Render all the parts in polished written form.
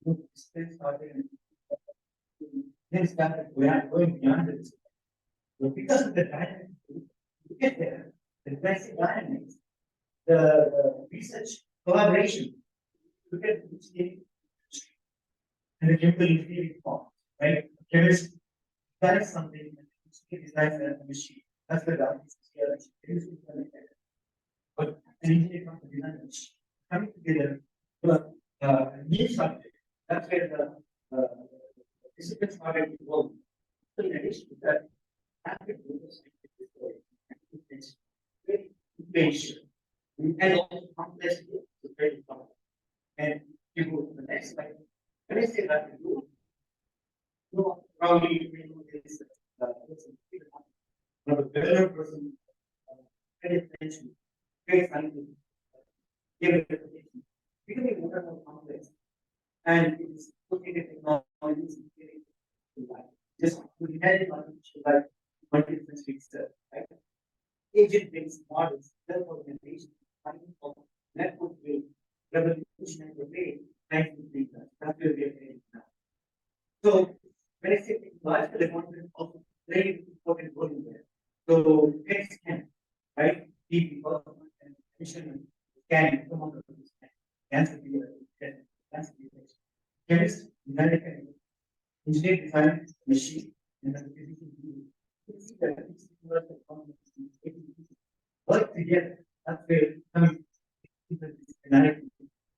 Disciplines started and then started going beyond the discipline. So because of the dynamics, you get there, the basic dynamics, the research collaboration, look at the and the chemical engineering form, right? Chemist designs something, and designs a machine. That's the dynamics here. But an engineer comes to design a machine. Coming together, new subject. That's where the disciplines started to evolve. So in addition to that, active is very patient and also complex to very complex. And you go to the next slide. When I say that, you know, probably you know this one of the better person, very attention, very scientific, give it attention. Becoming more and more complex, and it's looking at technologies just to imagine artificial life, multi-sensory research, right? Agent-based models, self-organization, network will revolutionary the way science is being done. That's where we are heading now. So when I say technological advancement, also very important role in there. So next can, right? Deep development and measurement can come out of this. Cancer detection, chemist, design, engineer design, machine, and then physician. You see that it's work together. That's where interdisciplinary,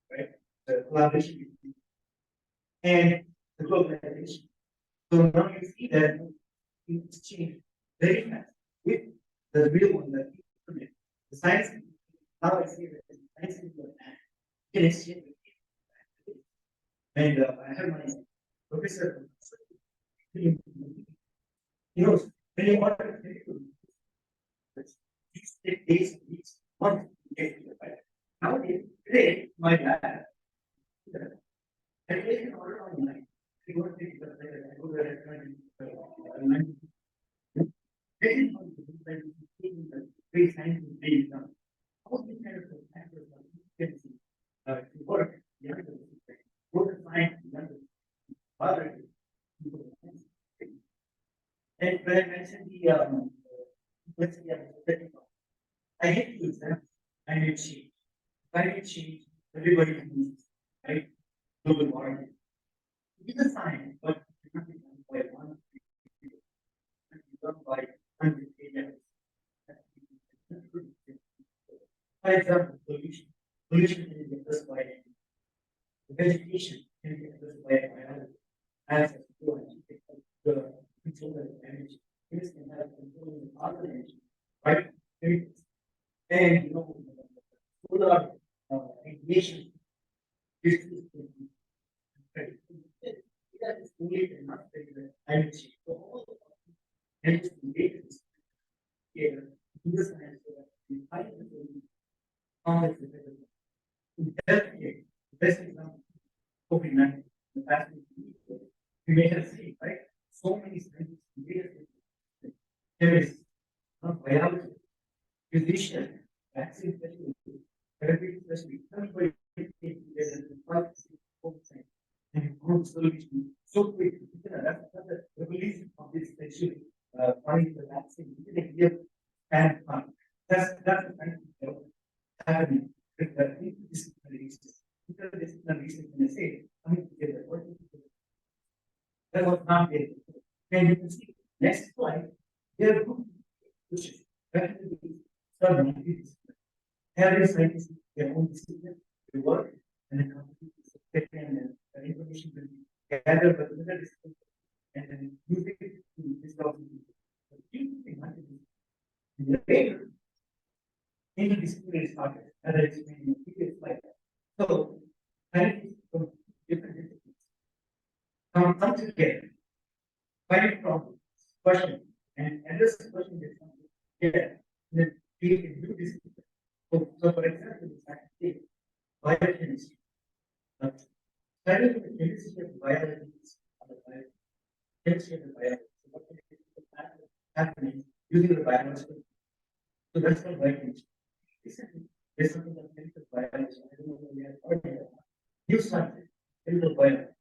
right? The collaboration and the globalization. So now you see that it's changed very fast with the real one, the science. Now I see that the science is can exchange with and I have my professor. You know, when you want to these take days, weeks, months to get to the fight. Nowadays, today, my lab, I place an order online. I go to the restaurant. This is the very scientific thing done. All these kind of factors are to work, the other work science, the other and when I mentioned the let's say I hate the example, climate change. Climate change, everybody needs, right? Global warming. It is a science, but it cannot be done by one people. It can be done by 100 areas. For example, pollution. Pollution can be addressed by vegetation, can be addressed by biology. Access to the control of energy. This can have control of the other energy, right? And you know, solar radiation. This is that is only enough the energy. So all the energy related here in this science we find the complex in healthcare. The best example, COVID-19, the past we may have seen, right? So many scientists, chemists, biology, physicians, vaccine specialists, therapy specialists, everybody came together to fight and improve solution so quick. That's the revolution of this special finding the vaccine within a year and time. That's the kind of happening with the interdisciplinary research. Interdisciplinary research, when I say, coming together, working together. That was not there. And you can see next slide, there are two which is every scientist their own discipline, they work and then and the information will be gathered by another discipline and then use it to discover the in the later interdisciplinary started, as I explained in the previous slide. So scientists from different disciplines come together, find problems, question, and address the question that comes together, and then create a new discipline. So for example, it's actually biochemistry. Studying the chemistry of biology is chemistry of biology. So what is happening using the biological? So that's called biochemistry. There's something like chemical biology. I don't know if we have heard of it. New subject, chemical biology.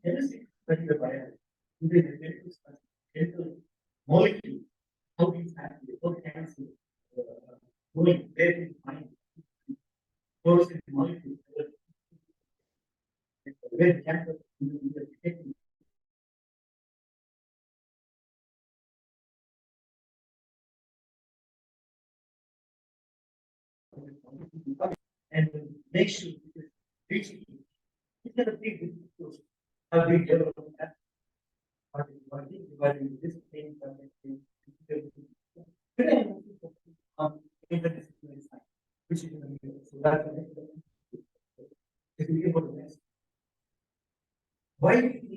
Chemistry study the biology. Today the chemical molecule, how these happen, how chemistry going where we find those molecules, where the chemical and make sure it is reaching. It's not a big difference. How we develop that. Dividing this thing, today I'm also focusing on interdisciplinary science, which is in the middle. So that's the next one. If you go to the next, why do you think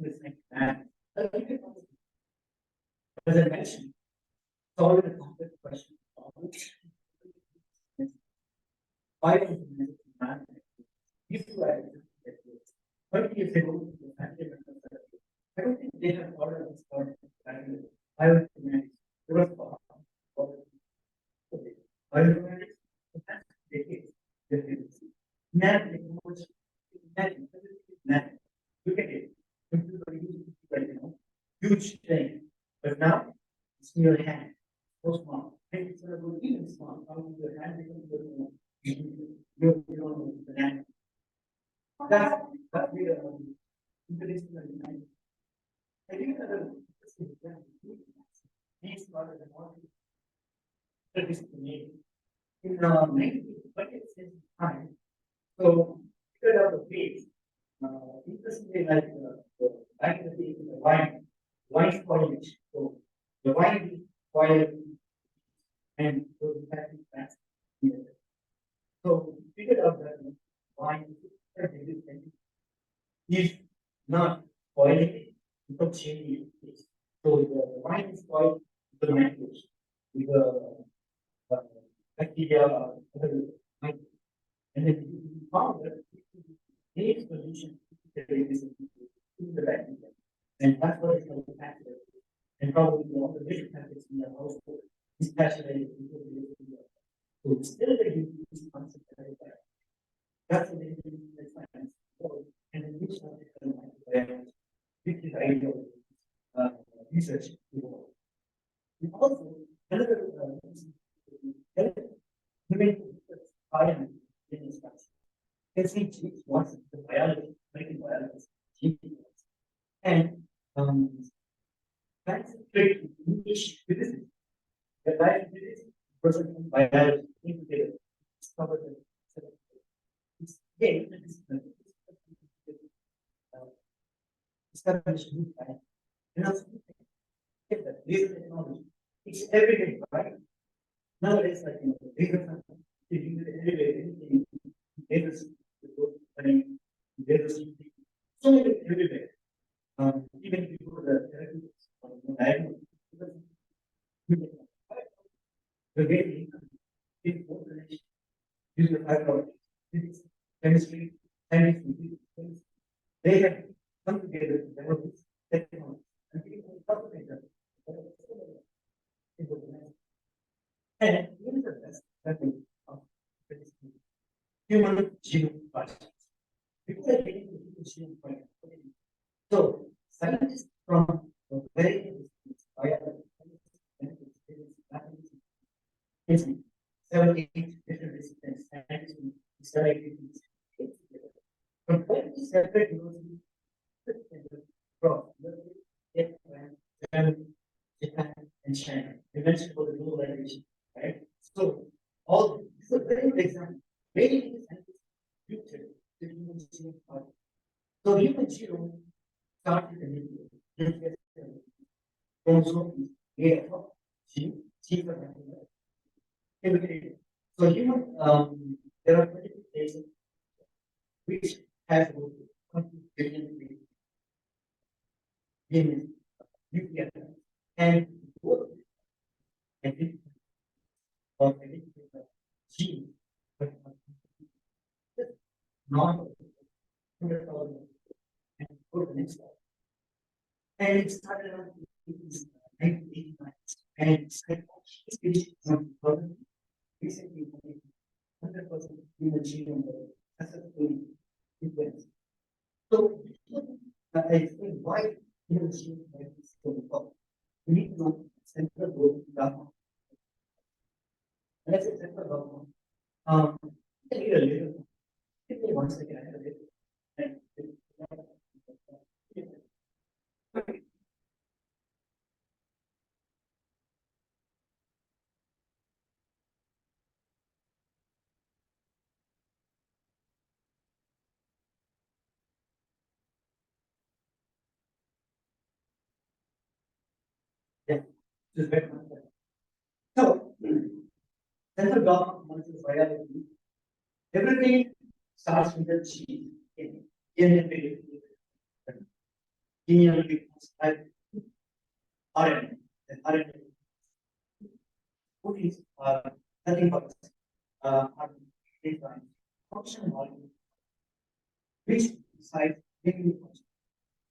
interdisciplinary science matters? As I mentioned, solve a complex question. Why does it matter? These two items get this. 30 years ago, I don't think they have thought of this part. Biomedical. There was biomedical. That's decades. Nanotechnology. Look at it. Huge thing. But now it's in your hand. So small. And it's going to go even small. How do your hand becomes you don't know the nano. That's the interdisciplinary. I think that these are the more interdisciplinary. In 1920th time, so figured out the base. Interestingly, like back in the day, the wine spoilage. So the wine spoiled and those factory plants. So we figured out that wine is not spoiling without changing its taste. So the wine is spoiled with the language, with the bacteria, and then we found that the solution is in the bacteria, and that's what is called factor. And probably all the different factors in the household is saturated with the so it's still a huge concept that that's the science. And then which which is idea research. And also another biology in instruction. Can see once the biology, medical biology, and that's a great niche physics. The life physics, person biology, integrated, discovered the it's again established new time. And also get that laser technology. It's everyday, right? Nowadays, like laser you use it everywhere, anything, lasers, lasers, so many everywhere. Even if you go to the therapeutics, diagnosis, the way we use the biology, physics, chemistry, science, they have come together to develop this technology. And people talk about that. And here is the best method of human genome project. Before I get into the human genome project, so scientists from the very biology, 7, 8 different disciplines, scientists study from 20 separate universities from Japan, and China. You mentioned about the globalization, right? So all this is a very good example. Many scientists future the human genome project. So the human genome started in India. Chromosome is A of G for so human there are 22 places which has about 20 billion in nuclear and both or gene but not 100,000 and go to the next slide. And it started around 1989 and it's recently 100% human genome successfully influenced. So I explain why human genes might be so important. We need to know central role in dogma. Let's say central dogma. I need a little. Give me 1 second. I have a little. Yeah, just wait 1 second. So, central dogma is biology. Everything starts with the gene. DNA, like RNA. And RNA proteins are nothing but are defined function molecule, which decides making the function.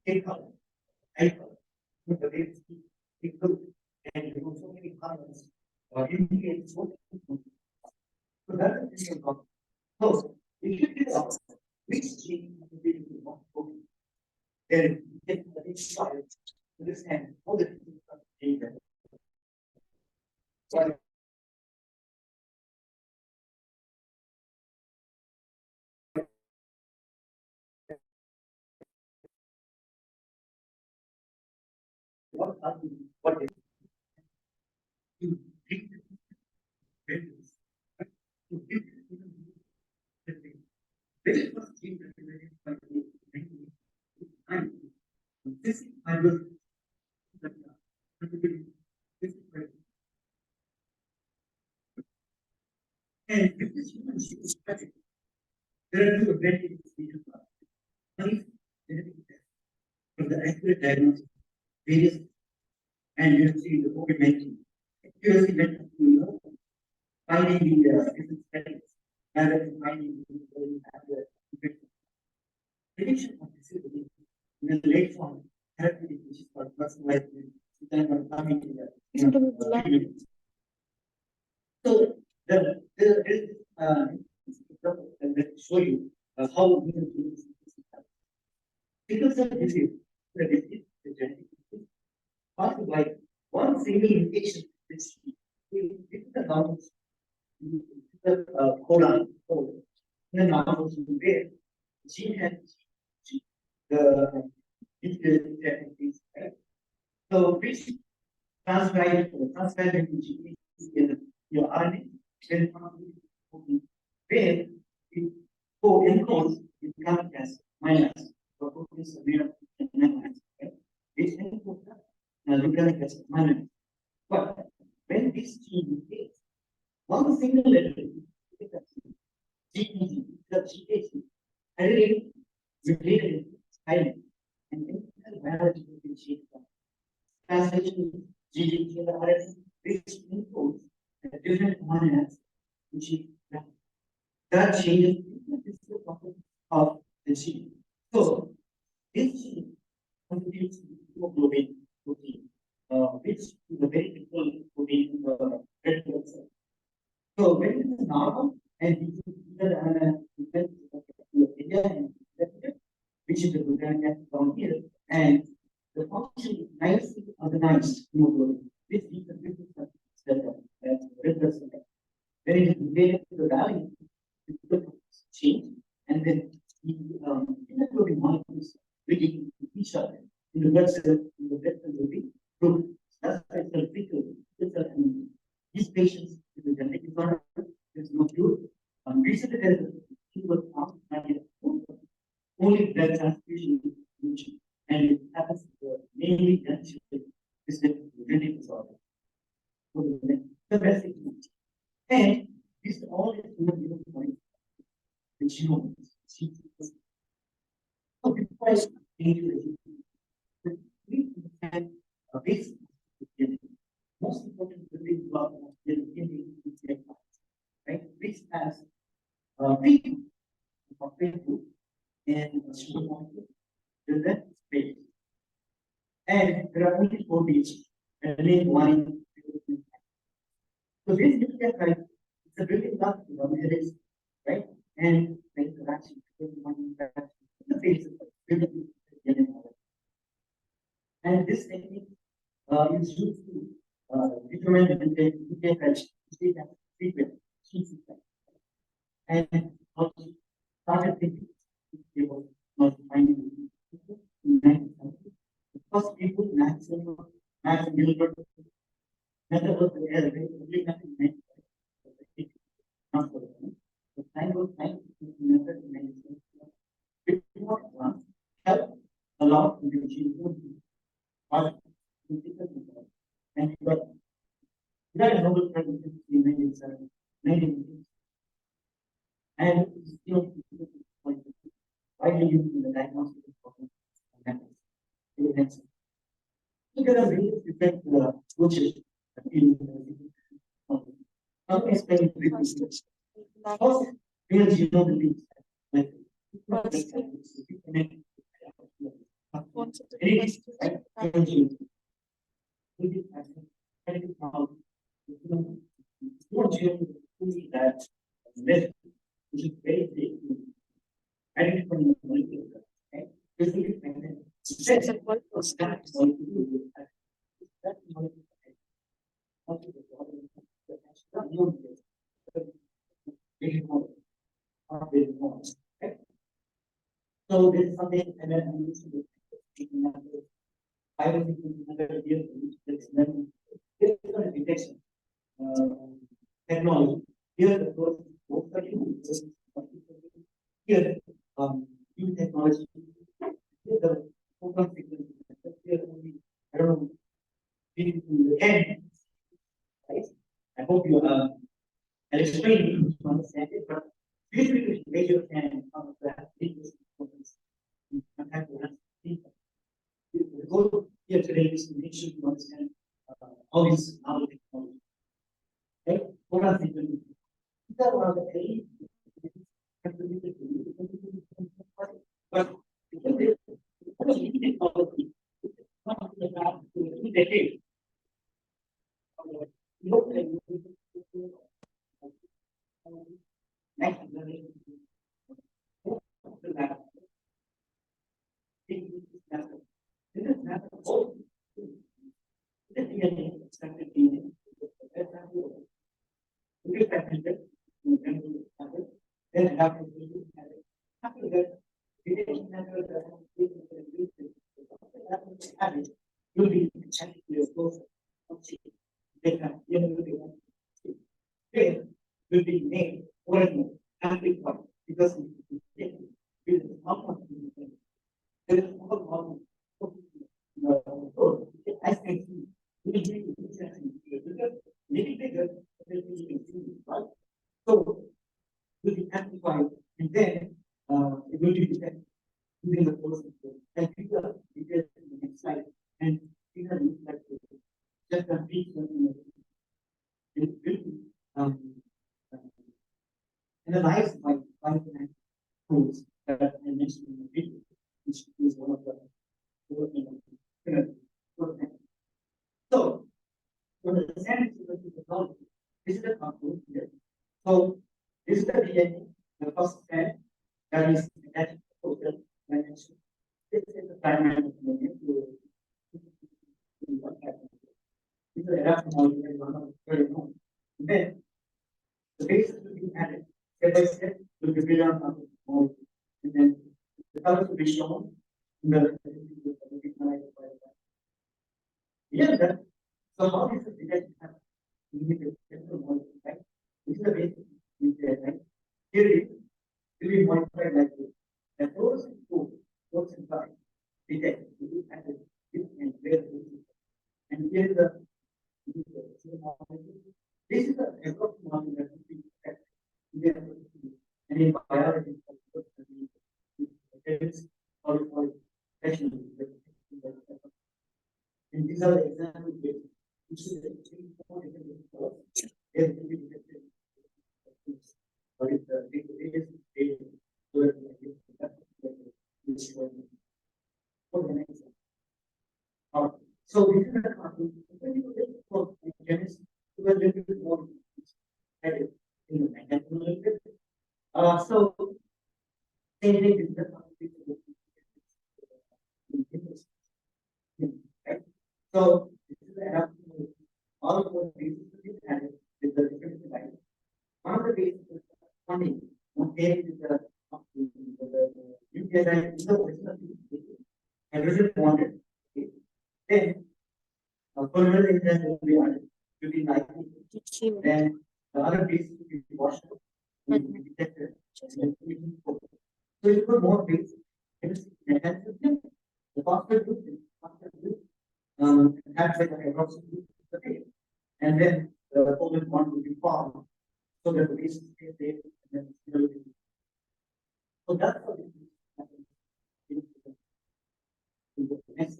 Take color, eye color, with the way it look, and you know, so many colors indicate what it is. So that's the thing about. So if you figure out which gene is really want protein, then you get the insight to understand how the things are changing. So what is you treat values, to give the very first gene that is identified and this is I will this is right. And with this human gene strategy, there are two advantages we have. One is genetic test for the accurate diagnosis various and you see the COVID-19. Accuracy meant to know finding the different studies rather than finding the infection. Prediction of disability in the late form therapy, which is called personalized then coming to the so there is and let me show you how we can do this. Because of disease, the disease, the genetic disease, caused by one single mutation, which is the knowledge, the colon, in the knowledge where gene has the these so which transcribe into gene in your RNA, then where it co-encodes it becomes as minus or proteins amino and minus. This encodes nucleic acid minus. But when this gene mutates, one single letter GEG, the GAC, added mutated silent and in biology differentiate translation GGT and RNA, which encodes a different amino acid, which is that changes the physical properties of the gene. So this gene contributes to hemoglobin protein, which is a very difficult protein in the red blood cell. So when it is normal and we either India and which is the glutamic acid down here, and the function is nicely organized hemoglobin, which is the different red blood cell. When it is related to the value, the change, and then the hemoglobin molecules begin to each other in the blood cell, in the blood cell will be proved. That's why it's a critical. These patients with the genetic disorder, there's no cure. Recently, there is a cure found only blood transfusion, and it happens mainly is the genetic disorder. The basic and this all is human point. The genome. So before I into the we understand a basic most important building block of the right? Which has people and a sugar molecule, then space. And there are only 4 beats, and only one. So this nucleotide is a building block of the right? And the interaction between one interaction in the base of the And this technique is used to determine the frequent sequence. And also started thinking about not finding in 1970. The first people maximum Gilbert method was the air only nothing meant not for them. The time was 1950 method in 1970. It was one help a lot in the achievement of and he got a Nobel Prize in 1970. And still widely used in the diagnostic methods. There are various different approaches in how to explain frequencies. First, real genome release. Like, that which is very big. Identifying the molecule, right? Basically, so this is something and then we used to do. I was thinking another year this is a detection technology. Here the first here new technology. Here the open sequence. Here only I don't know the end. Right? I hope you I'll explain you to understand it, but usually we raise your hand on that. The goal here today is to make sure you understand all these novel technologies. Okay? Open sequence. These are one of the eight but technology not about the decade. Then after that, you'll be checking your close data. Will be made or amplified because there is as can see, little bigger, right? So will be amplified and then it will be detected using the process. And people are details in the next slide and these are like just a brief it will be analyzed by tools that I mentioned in the video, which is one of the so for the science technology, this is the compound here. So this is the DNA, the first strand that is attached to the protein dimension. This is the primary component to what happens. This is the Erasmus molecule, very known. Then the bases will be added step by step to the build on the molecule. And then the colors will be shown in the here. So how is the detection happen? We need to get the molecule, right? This is the basic detail, right? Here it will be modified like this. The those code, those inside, detect, will be added, and where the and here is the this is the approach model that we detect. And in biology, it's all and these are the examples which is the what is the biggest so this is the for chemists who are a little bit more in the so same thing is the So this is the adaptation of all four bases to be added with the different values. One of the bases is funding, compared with the UPI in the original and originally wanted. Okay. Then further interest will be added to be likely. Then the other bases will be washed out, will be detected, and then we can focus. So you put more base, the phosphate group, that's like a hydroxyl group, okay, and then the covalent bond will be formed, so that the base stays there, and then so that's what it happens in the next.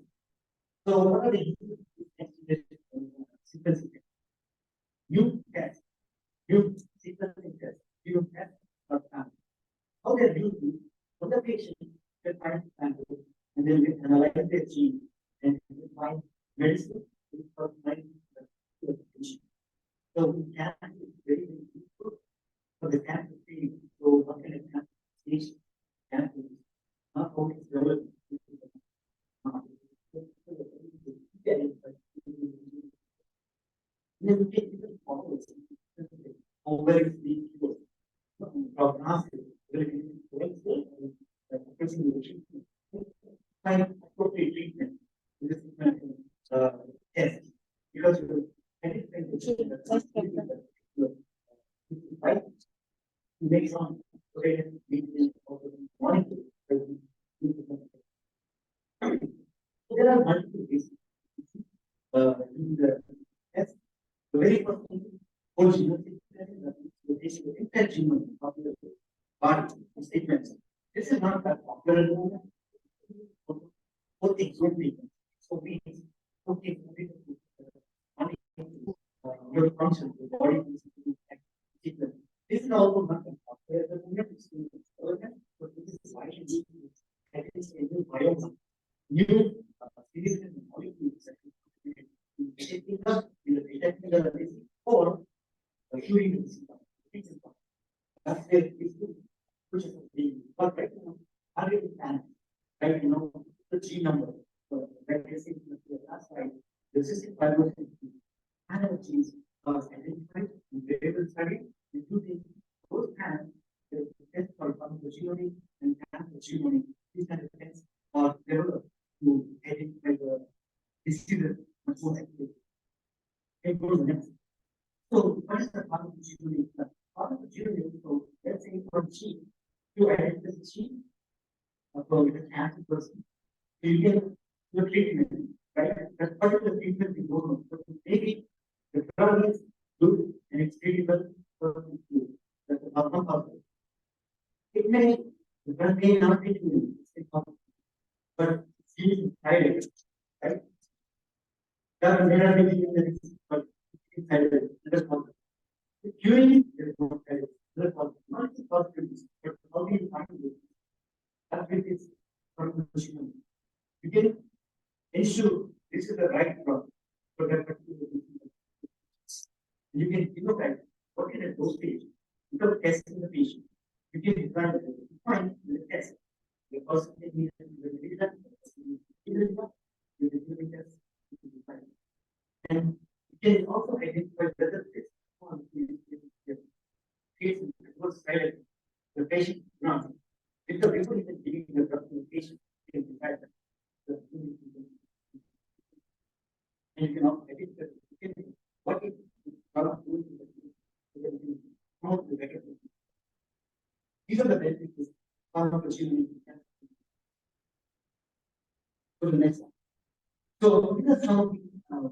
So what are the sequencing? You test, you sequencing test, you test or time. How they are using for the patient, they find sample and then we analyze their gene and we find medicine for finding the patient. So we can be very useful for the cancer field. So what kind of cancer stage cancer is not always relevant. Then we take different models over the prognosis, find appropriate treatment in this test because you identify the right based on monitor. There are multiple ways in the test. The very first thing for genomic intergenome part statements. This is not that popular for exotic. So we your function, the body sequence. This is also not that popular. The movement is but this is why you need a new biome, new series of molecules shaping up in the technical analysis or curing the system. That's where it is good. Which is the but right now, how do you plan? Right, the G number. So like I said last slide, the cystic fibrosis panel genes are identified in variable study, including those panels, the test for pharmacogenomics and cancer genomics. These kind of tests are developed to identify the diseases much more accurately. So what is the pharmacogenomics? Pharmacogenomics, so let's say for G, you identify the G for the cancer person. So you get the treatment, right? That particular treatment we don't know. So maybe the drug is good and it's treatable for you. That's the outcome of it. It may, the drug may not be doing it, but it's using side effects, right? That may not be doing it, but it's side effects. That's what the curing is not side effects. That's what not the possibilities, but how do you find it? That is pharmacogenomics. You can ensure this is the right drug for that particular disease. You can phenotype what is the dosage without testing the patient. You can define the test. The person can be the test. And you can also identify whether this one is the patient not. Because before even giving the drug to the patient, you can decide that. And you can also identify what is these are the benefits of pharmacogenomics. So the next one. So these are some of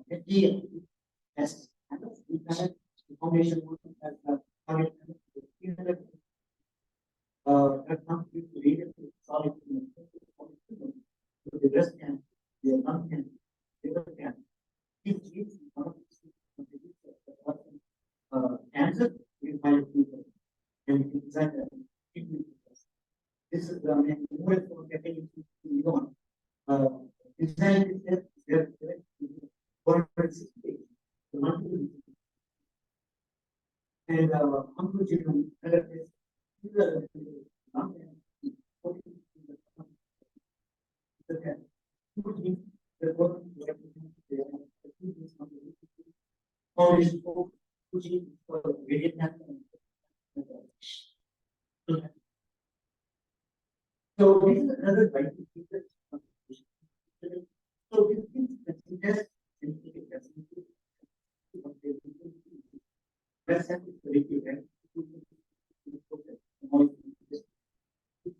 the FDA tests. We have information as target that comes with related to solid the breast cancer, the lung cancer, liver cancer. These genes cancer, we can find people and we can design that treatment. This is the main way for getting into design this test, for the multiple and pharmacogenomics other tests. These are the So this is another way to keep it. So this is the test and take it as let's have it very good and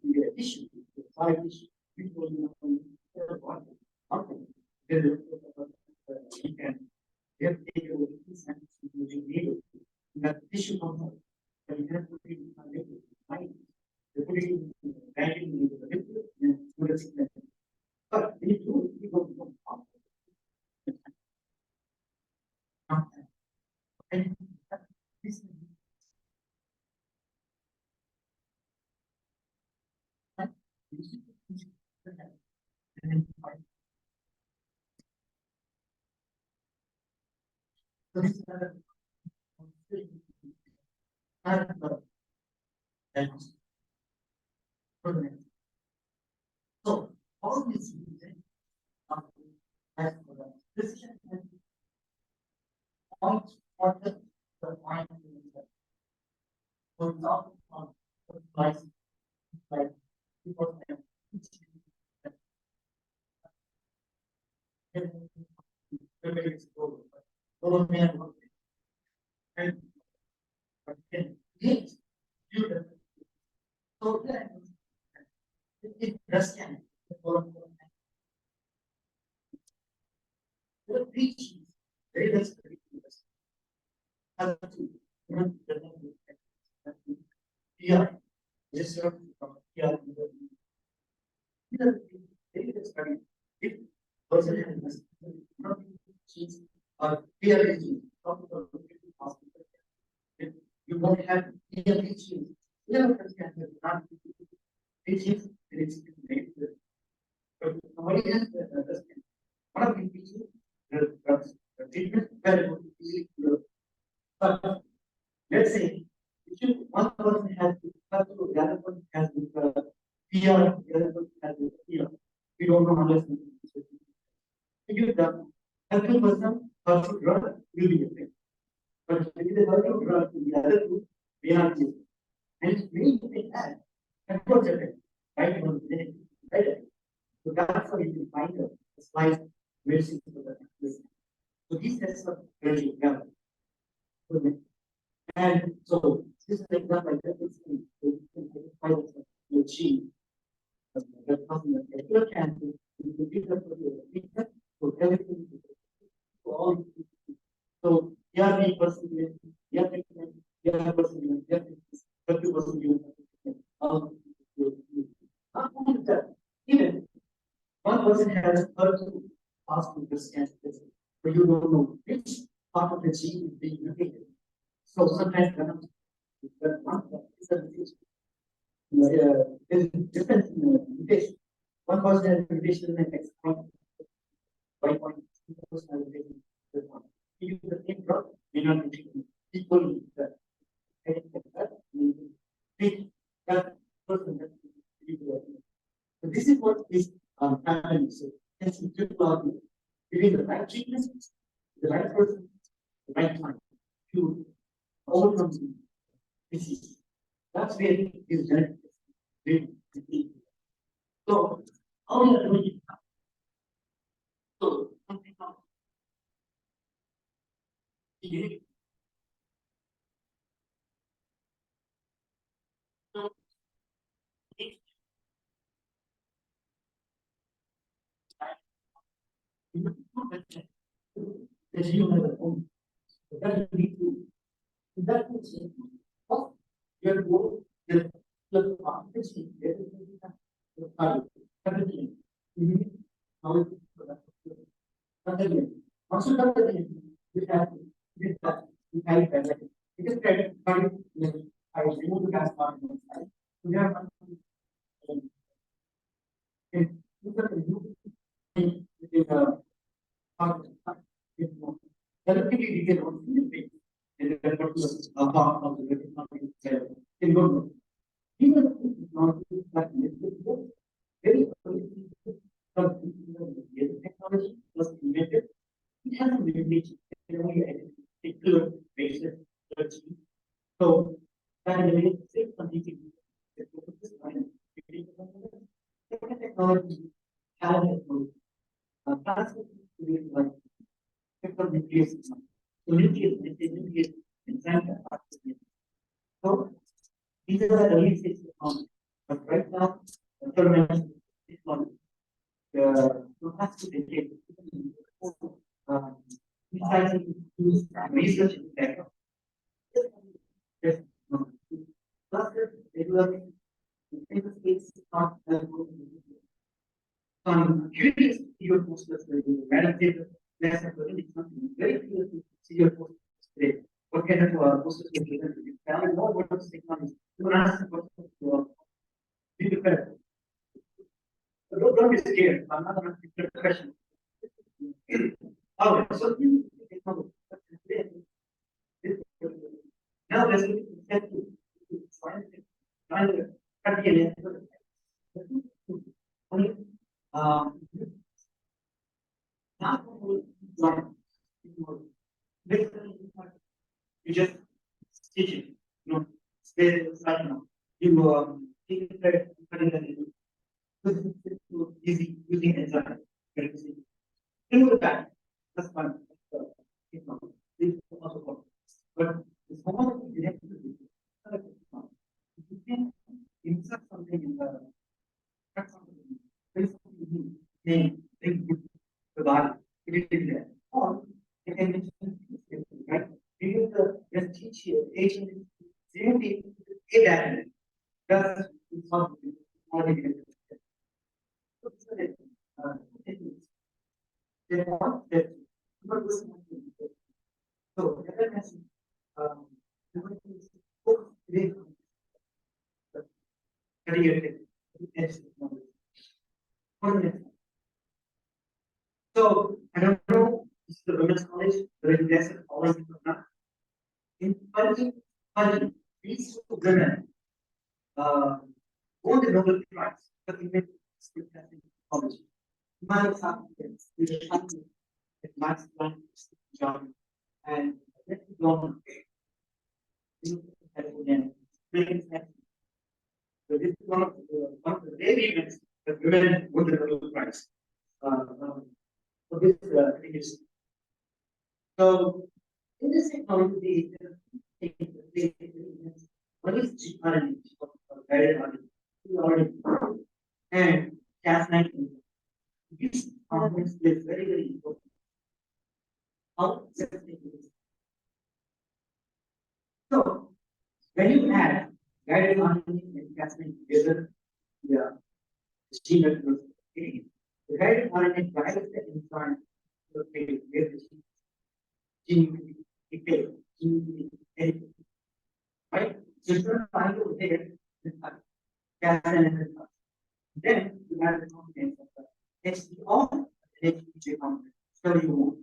the addition, the side issue, we will know you can get take over this and using needle. That tissue compound, but you have to put it in a liquid, right? They put it in the liquid and put it in. But we do, we go and this and this is another so all these things as for the decision and point for the point for example on the slice like people have and so then it does can the reach very less yeah just from here if person has or fear is you won't have fear reaching not reaching but nobody has to understand one of the teaching the treatment very good but let's say if one person has the other person has fear, the other person has fear. We don't know unless you the healthy person virtual drug will be different. But if it is virtual drug to the other two, we are using. And it's really they add control effect, right? Right. So that's how you can find the slice medicine for the so these tests are very together. And so this is an example like that. You can identify the gene. The particular cancer, you give them the so everything so all so ERP person, ERP person, 30% not only that, even one person has heard to ask you this cancer, but you don't know which part of the gene is being mutated. So sometimes that one is a mutation. There's difference in the mutation. One person has a mutation in the next point, by point, two person has a mutation in the one. If you use the same drug, may not be equally that. That person that so this is what is happening. So it's giving the right treatment, the right person, the right time to overcome disease. That's where is genetic. So how we are doing it now? So something else. So as you have a home, that you need to that means your goal is the competency everything. Knowledge once you done the thing, you have to get that you carry that. It is credit I remove the gas part inside. We have relatively detailed on the and the part of the in good. Even if it's not like very technology was invented, it has to be mutation can only include basis. So, that is something that focuses on technology, challenge transfer to like technical nucleus. So, nucleus is a nucleus enzyme. So, these are the early stages of but right now, the fermentation technology, you have to dedicate research in tech. I'm curious to see your posters relative lesson something very curious to see your posters today. What kind of posters you present? You tell me more about this technology. You want to ask the question to be prepared. Don't be scared. I'm not going to answer the question. All right, so now let's look at find the not you just teach it, stay right now. You take it easy using enzyme. Remove that. That's fine. It's also possible. But the small direct if you can insert something in the name, the body, it is there. Or you can mention right? You just teach here, agent is a dynamic. That's something more than so, so, I don't know, this is the women's college, there is lesson always in 2020, these two women won the Nobel Prize for image technology. My example is Max Planck job and let's go so this is one of the rare events that women won the Nobel Prize. So this is so in this technology, what is GRNA? And Cas9. These components play very, very important. How so when you add guided RNA and Cas9 together, yeah, the gene network, the guided RNA drives the enzyme to the phase where the gene will be right? So you're going to find over there Cas9 then you have the combination of the HDR and HPG component. So you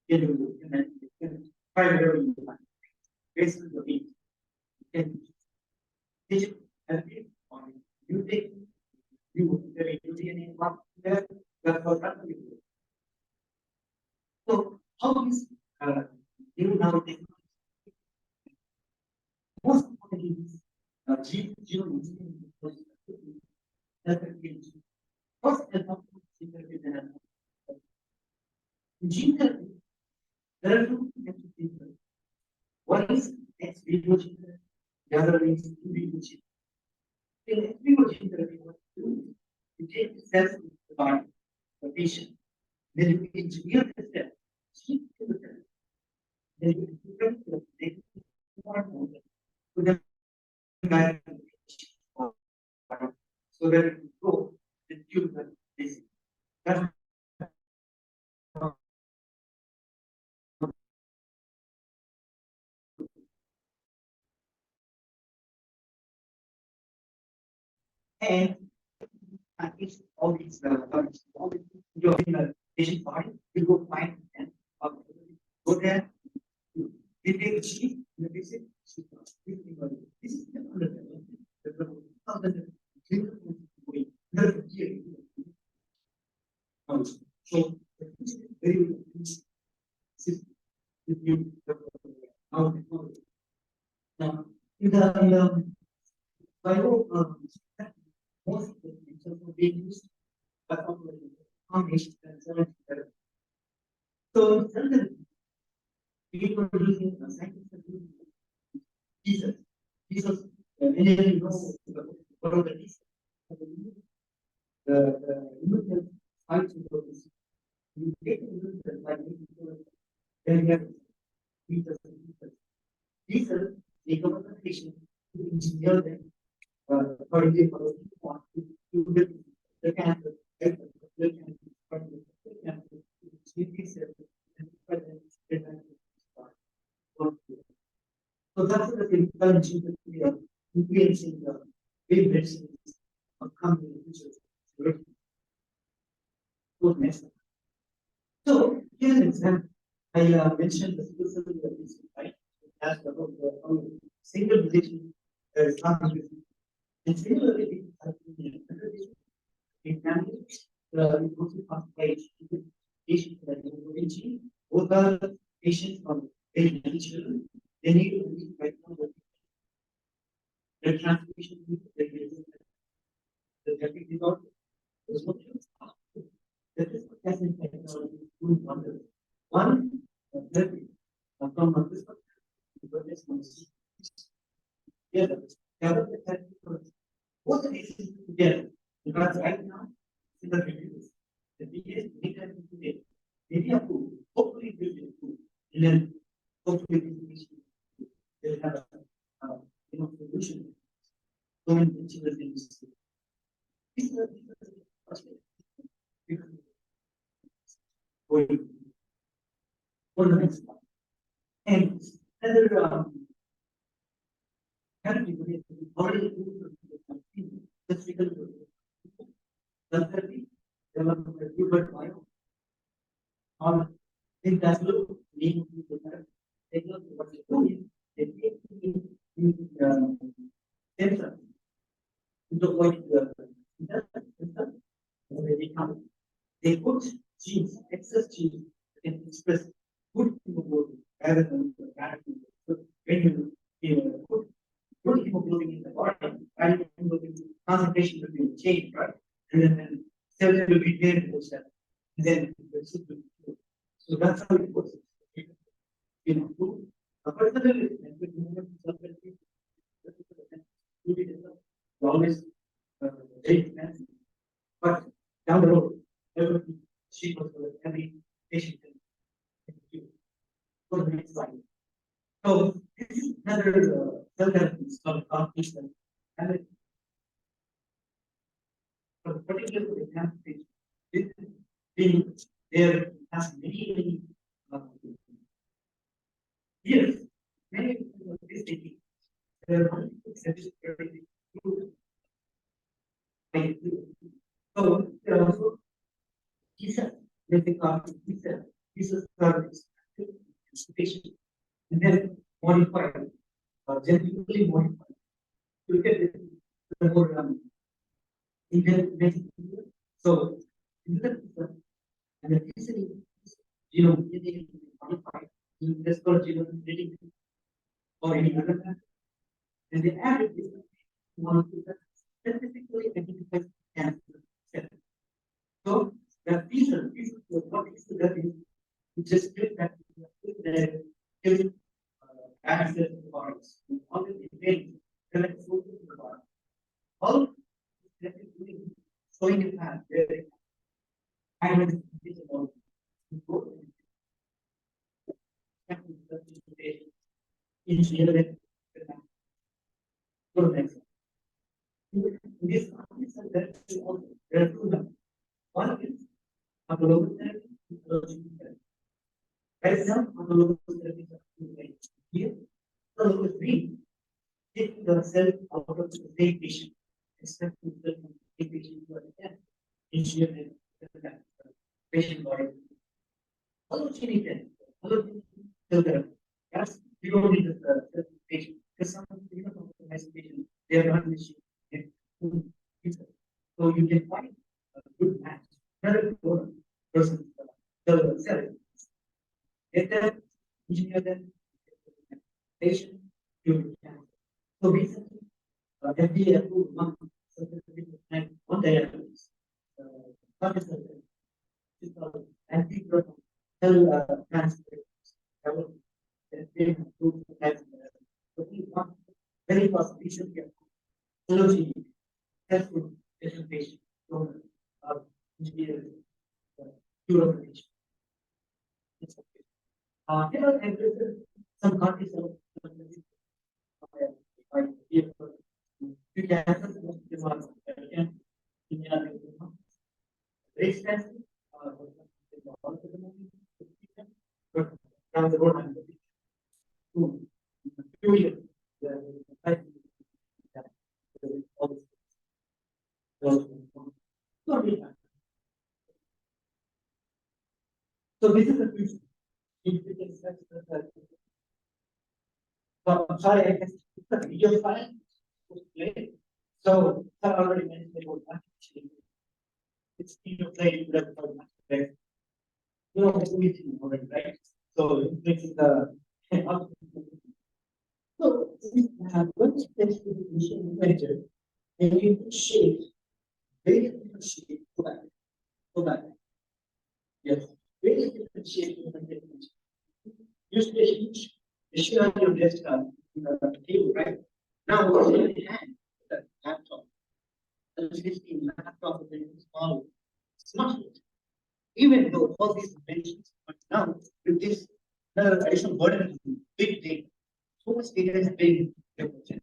can try whatever you want. Based on the beat, you can teach it as you take you DNA one there, that's what that will do. So how is you now take most of these genome first gene therapy, there are two types of gene therapy. One is ex vivo gene therapy, the other is in vivo gene. In ex vivo gene therapy, what you do is you take the cells of the body, the patient, then you engineer the cell, keep the cell, then you prevent the negative hormone to the so that it will grow the tumor disease. That's and it's all these all the your patient body will go find and go there. You take the sheet and the basic this is so very if you now now in the bio most of the things are being used by combination and so people using scientists are using Jesus. Jesus, many of you know what are the Jesus. The immune fights with this. You take the immune like then you have Jesus. Jesus, they come to the patient to engineer them according to what you want to do the cancer, the cancer, so that's the thing, challenging that we are influencing the way medicine is coming in the future. So next. So here's an example. I mentioned the specificity of this, right? That's about the single mutation something. And similarly, in families, the also classified patients that are both are patients from very young children. They need to be right now the transmission the genetic disorder. There's no that is what testing technology is doing wonders. One, therapy from a perspective, yeah, both the cases together. Because right now, in the reviews, the biggest data today, maybe approved, hopefully will be approved, and then hopefully they'll have a solution going into the things. These are for the next one. And another category already just because therapy, development of human bio, or in that loop, need to take a look at what you're doing, they take sensor to avoid they put genes, excess genes, can express good hemoglobin rather than bad hemoglobin. So when you put good hemoglobin in the body, bad hemoglobin concentration will be changed, right? And then cells will be there in those cells. And then the soup will be good. So that's how it works. Food. Particularly, always very expensive. But down the road, everything cheaper for every patient. For the next slide. So this is another cell therapy called competition. And for the particular example, this is being there has many years. Many people are taking there are multiple statistics. So there are also T-cell, they call T-cell. T-cell service patient, and then modified, genetically modified. To get the more so in the and the T-cell genome modified, that's called genome editing or any other method. And they added this molecule that specifically identifies cancer cells. So that T-cell, what T-cell that is, we just click that killing access to the bodies. All the events that are to the body. All that is doing showing a path where I was visible in general. For next. In this there are two numbers. One is autologous therapy, right now, autologous therapy here, autologous being taking the cell out of the same patient, except to the patient who are engineered patient body. Allogenic cell therapy. Yes, you don't need the patient because some patient they are not machine. So you can find a good match, another person, the cell. Get that engineer them, patient, curing cancer. So recently, FDA approved one diagnosis. What is the it's called anti-drug cell cancer. They approved for cancer. So we want very fast recently approved helpful presentation from engineers, cure patient. It's okay. Here are some countries of you can very expensive, but down the road, I'm to few years. So this is the future. So I'm sorry, I guess it's a video file. So I already mentioned about that. It's video play right? You know it's meeting already, right? So this is the so once you finish with the machine printer, and you put shape, very different shape, go back. Yes, very different shape, use the huge issue on your desktop, table, right? Now, what's in your hand? The laptop. The existing laptop is very small. It's not good. Even though all these inventions, but now with this additional burden, big data, so much data is being generated.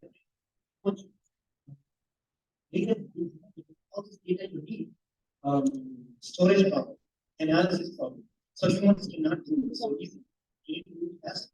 Much data, all this data you need, storage problem, analysis problem. So humans cannot do it so easy. You need to do it fast.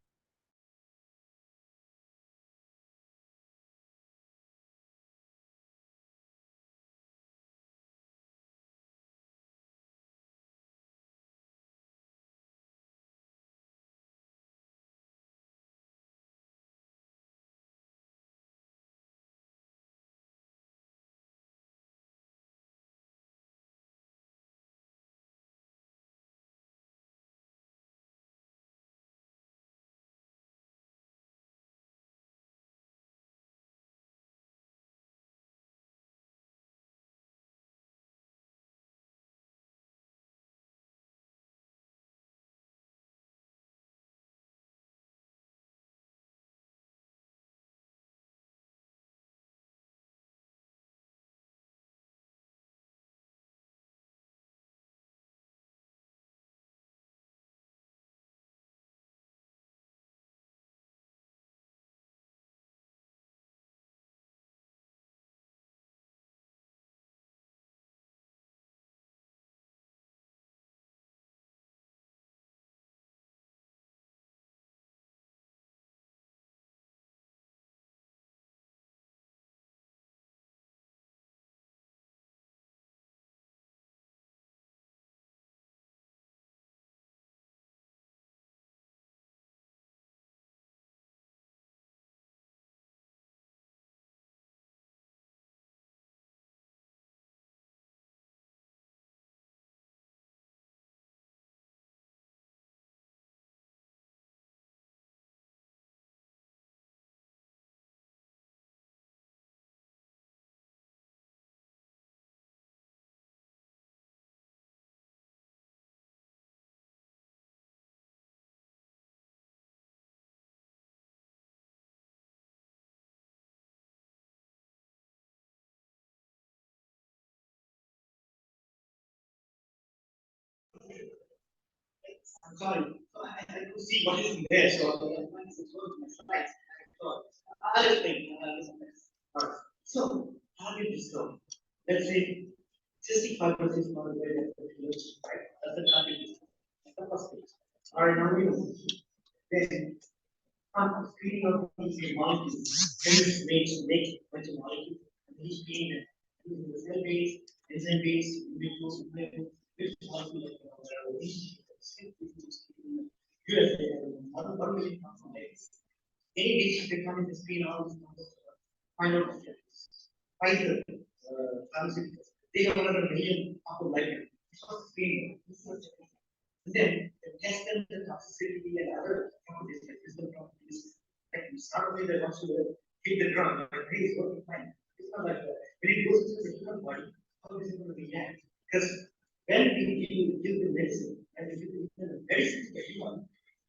I'm sorry. So I could see what is in there. So I'm going to go to my slides. I'll explain. So how do you discover? Let's say 65% is not aware of the PhD, right? That's the target. That's the first stage. All right, now we know. Then I'm screening of these molecules. Chemists make a bunch of molecules. And he's screening them using the cell base, enzyme base, individuals, which molecule any dish become in the screen all find out Pfizer, pharmaceuticals, they have over a million of library. It's not screening. Then tested the toxicity and other properties like physical properties. Like you start with that once you hit the drug, like hey, it's working fine. It's not like that. When it goes into the human body, how is it going to react? Because when we give the medicine, and we give the medicine to the human,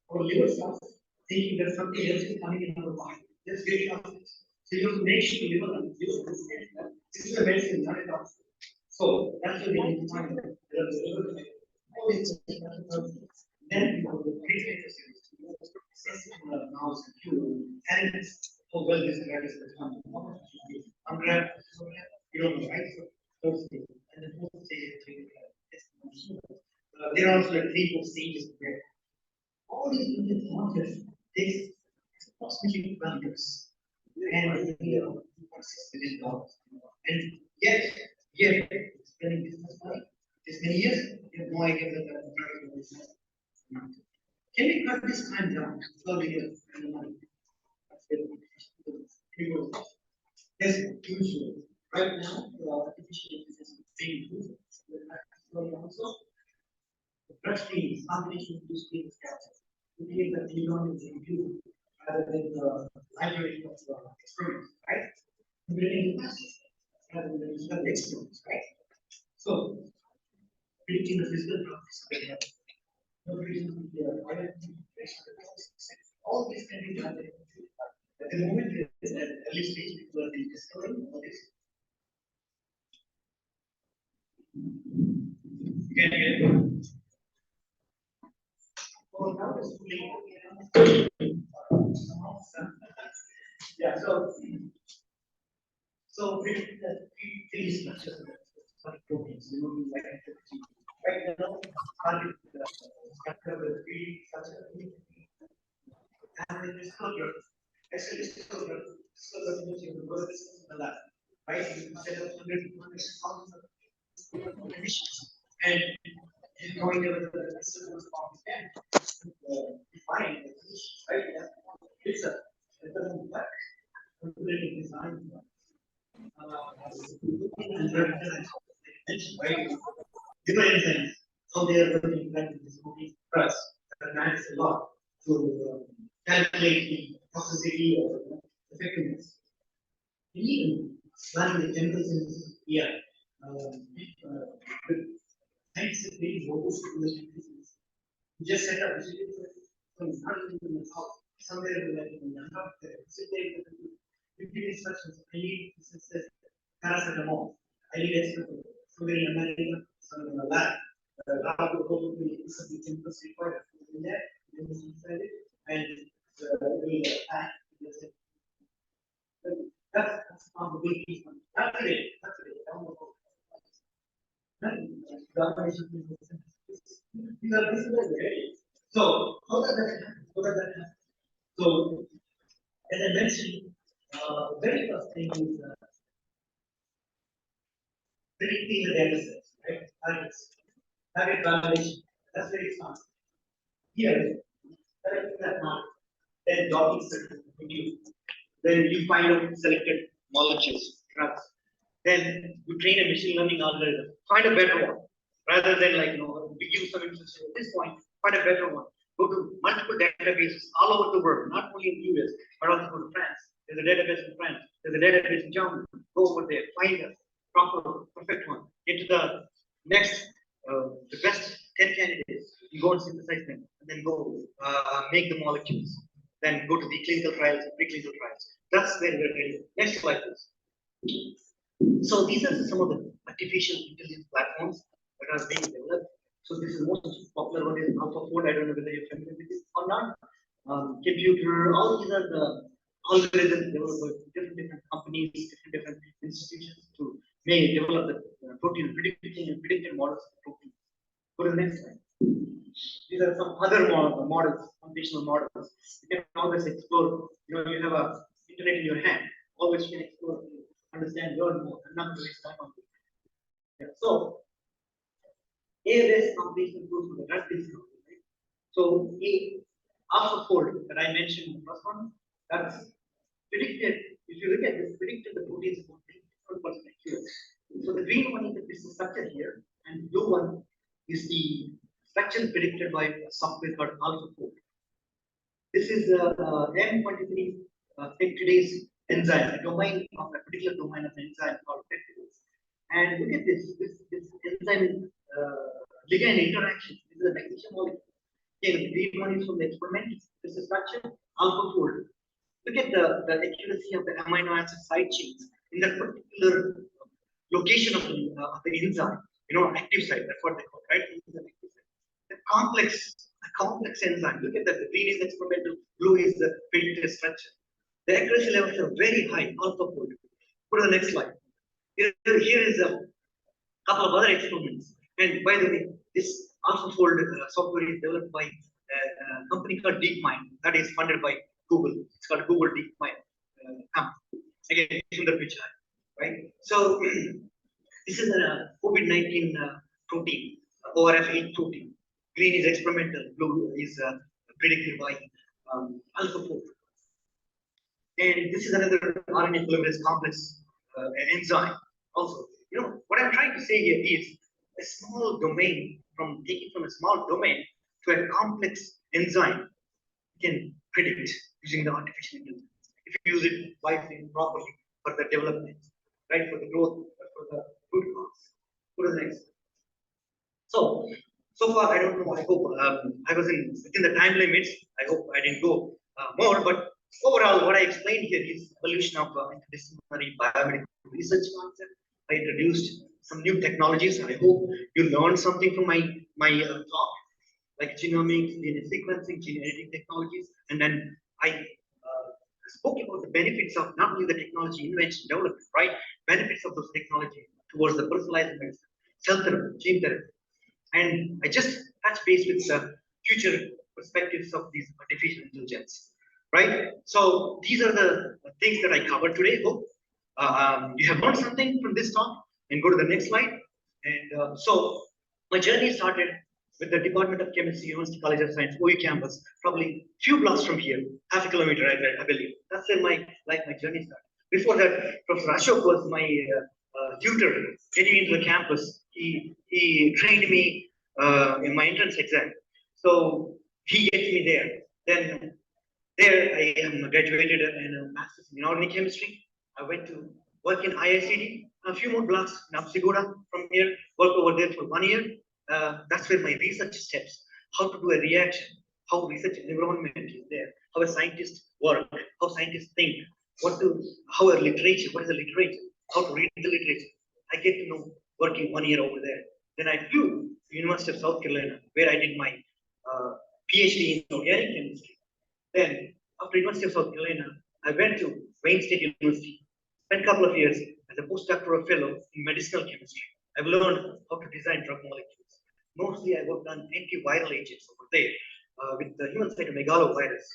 our liver starts thinking that something else is coming in our body. Let's get it out. So you have to make sure the liver understands that this is a medicine, not a toxin. So that's what we need to find out. Then we go to treatment facilities, mouse and human, and how well this drug is responding. You don't know, right? So, and the fourth stage is there are also like 3-4 stages where all these unit markers takes approximately 12 years. And we are $6 billion. And yet, it's spending business money. This many years, you have no idea that the drug is not. Can we cut this time down to 12 years and the money? Yes, usually. Right now, the artificial intelligence is being used. Also, the drug screen is combination of two screen structures. We believe that genome is improved rather than the library of the experiments, right? We're doing rather than the experiments, right? So, predicting the physical properties of the all these can be done. At the moment, there is an early stage people are discovering all this. Can you yeah, so three structures of proteins, like right now, target structure of the three structure and the disclosure, actually disclosure means you go this in the lab, right? Instead of 100 conditions and knowing that the system response can define the conditions, right? It's a it doesn't work. Completely designed. And right? Different things. So they are working like this movie trust that matters a lot to calculate the toxicity or effectiveness. Even running the chemicals in here, thanks to the robust you just set up so it's not even in the house. Somewhere like in the house, you give instructions. I need paracetamol. I need extra. Somewhere in America, somewhere in the lab. The lab will probably be chemicals required in there, then you inside it, and it will act. That's on the big piece. That's it. That's it. So, how does that happen? How does that happen? So, as I mentioned, very first thing is predicting the data sets, right? Target validation. That's very fast. Here, selecting that mark, then docking you. Then you find out selected molecules, drugs. Then you train a machine learning algorithm. Find a better one. Rather than we give some information at this point, find a better one. Go to multiple databases all over the world, not only in the US, but also go to France. There's a database in France. There's a database in Germany. Go over there, find a proper, perfect one. Into the next, the best 10 candidates. You go and synthesize them, and then go make the molecules. Then go to the clinical trials and preclinical trials. That's where we're heading. Next slide, please. So these are some of the artificial intelligence platforms that are being developed. So this is the most popular one is AlphaFold. I don't know whether you're familiar with this or not. Computer, all these are the algorithms developed by different companies, different institutions to develop the protein predicted models of protein. Go to the next slide. These are some other models, foundational models. You can always explore. You have a internet in your hand. Always you can explore, understand, learn more. I'm not going to waste time on this. Yeah. So, A-based completion goes to the drug-based completion. Right? So, AlphaFold that I mentioned in the first one, that's predicted. If you look at this, predicted the proteins about different accurate. So the green one is the structure here, and the blue one is the structure predicted by a software called AlphaFold. This is M23 peptidase enzyme, a domain of a particular domain of enzyme called peptidase. And look at this enzyme ligand interaction. This is a magnesium molecule. Again, the green one is from the experiment. This is structure AlphaFold. Look at the accuracy of the amino acid side chains in that particular location of the enzyme. Active site. That's what they call it, right? The complex enzyme. Look at that. The green is experimental, blue is the peptidase structure. The accuracy levels are very high. AlphaFold. Go to the next slide. Here is a couple of other experiments. And by the way, this AlphaFold software is developed by a company called DeepMind that is funded by Google. It's called Google DeepMind. Again, in the picture, right? So this is a COVID-19 protein, ORF8 protein. Green is experimental, blue is predicted by AlphaFold. And this is another RNA polymerase complex enzyme. Also, what I'm trying to say here is a small domain taking from a small domain to a complex enzyme can predict using the artificial intelligence if you use it wisely and properly for the development, right? For the growth, for the root cause. Go to the next. So far I don't know. I hope I was within the time limits. I hope I didn't go more, but overall, what I explained here is evolution of interdisciplinary biomedical research concept. I introduced some new technologies. I hope you learned something from my talk, like genomics, DNA sequencing, gene editing technologies, and then I spoke about the benefits of not only the technology invention development, right? Benefits of those technologies towards the personalized medicine, cell therapy, gene therapy, and I just touch base with the future perspectives of these artificial intelligence. Right? So these are the things that I covered today. Hope you have learned something from this talk. And go to the next slide. And so my journey started with the Department of Chemistry, University College of Science, OU campus, probably few blocks from here, half a kilometer, I believe. That's where my journey started. Before that, Professor Ashok was my tutor getting into the campus. He trained me in my entrance exam. So he gets me there. Then there, I am graduated in a master's in organic chemistry. I went to work in IICD, a few more blocks in Apsigoda from here, work over there for 1 year. That's where my research steps, how to do a reaction, how research environment is there, how a scientist work, how scientists think, how a literature, what is the literature, how to read the literature. I get to know working 1 year over there. Then I flew to University of South Carolina, where I did my PhD in organic chemistry. Then, after University of South Carolina, I went to Wayne State University, spent a couple of years as a postdoctoral fellow in medicinal chemistry. I've learned how to design drug molecules. Mostly, I worked on antiviral agents over there with the human cytomegalovirus.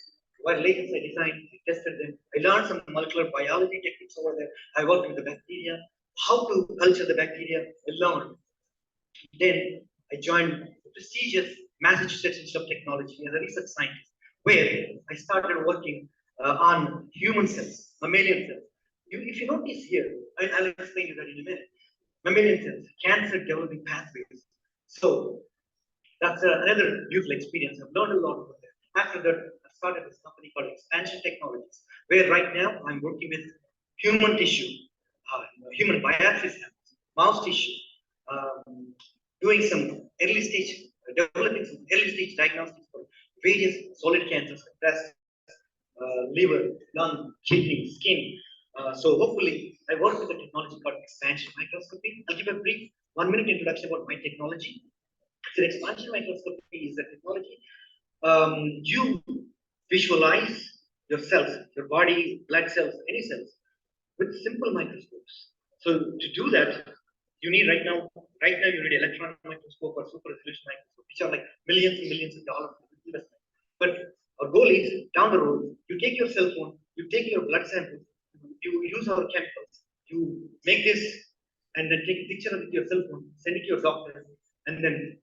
Viral agents I designed, I tested them. I learned some molecular biology techniques over there. I worked with the bacteria, how to culture the bacteria. I learned. Then I joined the prestigious Massachusetts Institute of Technology as a research scientist, where I started working on human cells, mammalian cells. If you notice here, I'll explain you that in a minute. Mammalian cells, cancer developing pathways. So that's another beautiful experience. I've learned a lot over there. After that, I started this company called Expansion Technologies, where right now I'm working with human tissue, human biopsy samples, mouse tissue, doing some early stage, developing some early stage diagnostics for various solid cancers, breast, liver, lung, kidney, skin. So hopefully, I work with a technology called expansion microscopy. I'll give a brief 1 minute introduction about my technology. So expansion microscopy is the technology. You visualize your cells, your body, blood cells, any cells, with simple microscopes. So to do that, you need right now you need electron microscope or super resolution microscope, which are like millions and millions of dollars investment. But our goal is down the road, you take your cell phone, you take your blood sample, you use our chemicals, you make this, and then take a picture with your cell phone, send it to your doctor, and then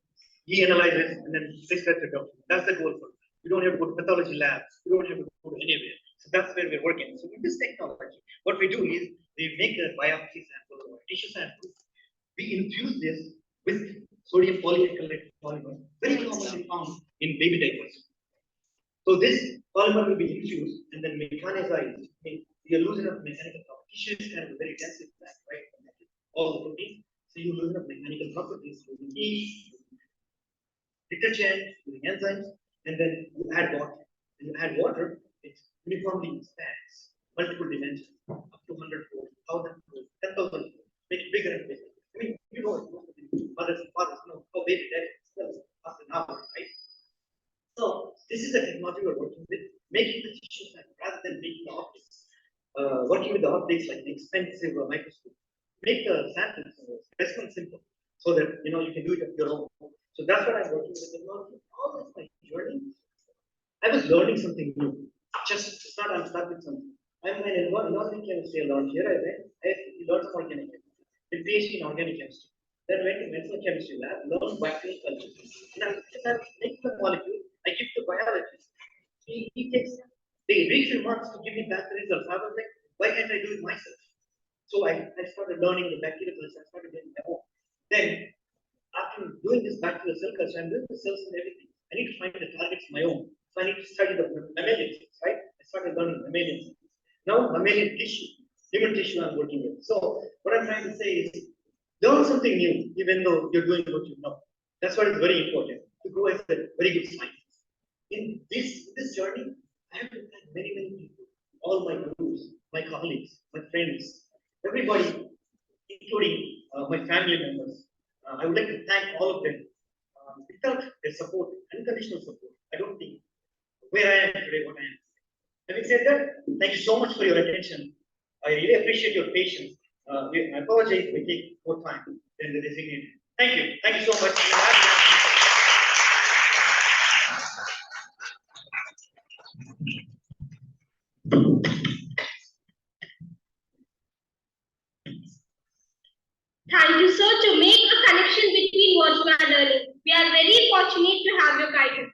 he analyzes and then prescribes the doctor. That's the goal for it. You don't have to go to pathology labs, you don't have to go to anywhere. So that's where we're working. So with this technology, what we do is we make a biopsy sample or tissue sample. We infuse this with sodium polyethylene polymer, very low found in baby diapers. So this polymer will be infused and then mechanized. I mean, you lose enough mechanical properties. Tissue is kind of a very dense plant, right? All the proteins. So you lose enough mechanical properties using heat, detergent, using enzymes, and then you add water. When you add water, it uniformly expands multiple dimensions, up to 100 folds, 1,000 folds, 10,000 folds, make it bigger and bigger. I mean, you know, mothers and fathers know how baby that is after an hour, right? So this is the technology we're working with, making the tissue rather than making the optics. Working with the optics like the expensive microscope, make the samples response simple, so that you can do it at your own. So that's what I'm working with the technology. All this my journey, I was learning something new. It's not I'm stuck with something. I'm an inorganic chemistry alone. Here I learned some organic chemistry, did PhD in organic chemistry. Then went to medicinal chemistry lab, learned bacterial culture. And I'm making the molecule, I give to biologist. He takes the few months to give me back the results. I was like, why can't I do it myself? So I started learning the bacterial culture, I started getting my own. Then after doing this bacterial cell culture, I'm doing the cells and everything. I need to find the targets of my own. So I need to study the mammalian cells, right? I started learning mammalian cells. Now mammalian tissue, human tissue I'm working with. So what I'm trying to say is learn something new, even though you're doing what you know. That's why it's very important to grow as a very good scientist. In this journey, I have met many people, all my gurus, my colleagues, my friends, everybody, including my family members. I would like to thank all of them. Without their support, unconditional support, I don't think where I am today, what I am. Having said that, thank you so much for your attention. I really appreciate your patience. I apologize if we take more time than the designated. Thank you. Thank you so much. Thank you, sir. To make a connection between what we are learning, we are very fortunate to have your guidance.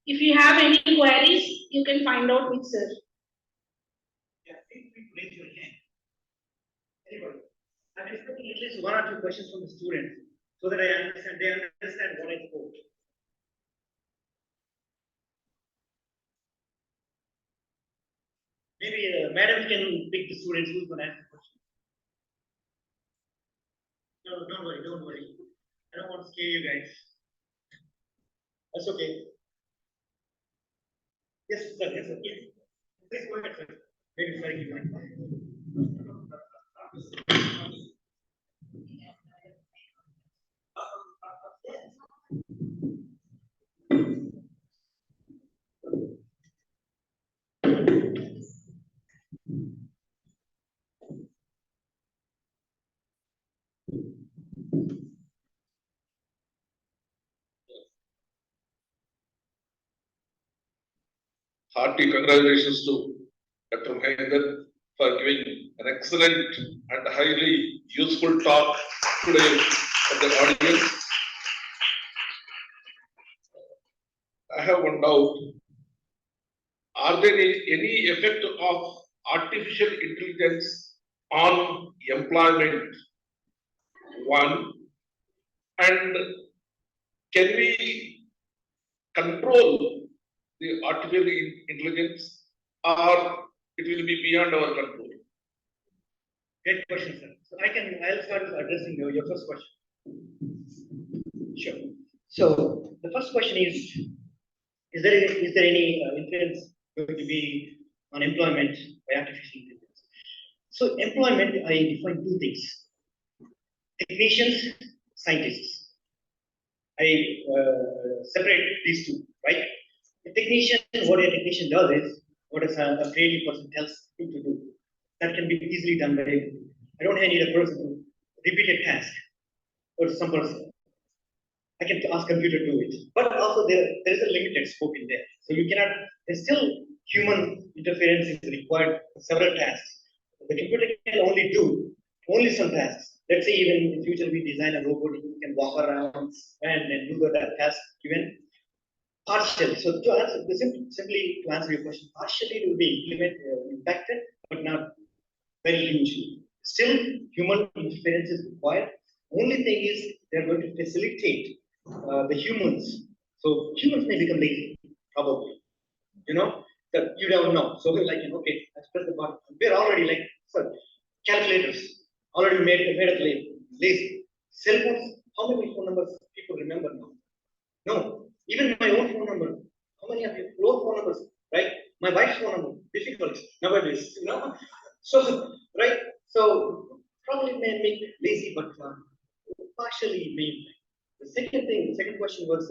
If you have any queries, you can find out with sir. Yeah, feel free to raise your hand. Anybody? I'm expecting at least 1 or 2 questions from the students so that they understand what I spoke. Maybe madam can pick the students who's going to ask the question. No, don't worry. I don't want to scare you guys. That's okay. Yes, sir. Yes, sir. Yes. Please go ahead, sir. Maybe sorry, you might. Hearty congratulations to Dr. Mahender for giving an excellent and highly useful talk today for the audience. I have one doubt. Are there any effect of artificial intelligence on employment? One, and can we control the artificial intelligence, or it will be beyond our control? Great question, sir. So I'll start with addressing your first question. Sure. So the first question is there any influence going to be on employment by artificial intelligence? So employment, I define 2 things: technicians, scientists. I separate these 2, right? A technician, what a technician does is what a creative person tells him to do. That can be easily done by I don't need a person to repeat a task or some person. I can ask computer to do it. But also there is a limited scope in there. So you cannot, there's still human interference is required for several tasks. The computer can only do some tasks. Let's say even in the future we design a robot who can walk around and do that task even partially. So to answer simply to answer your question, partially it will be impacted, but not very hugely. Still, human interference is required. Only thing is they're going to facilitate the humans. So humans may become lazy, probably. You know, that you never know. So we're like, okay, let's press the button. We're already like, sorry, calculators already made us lazy. Cell phones, how many phone numbers people remember now? No, even my own phone number. How many of your own phone numbers, right? My wife's phone number, difficult nowadays, So, right? So, probably may make lazy, but partially maybe. The second question was,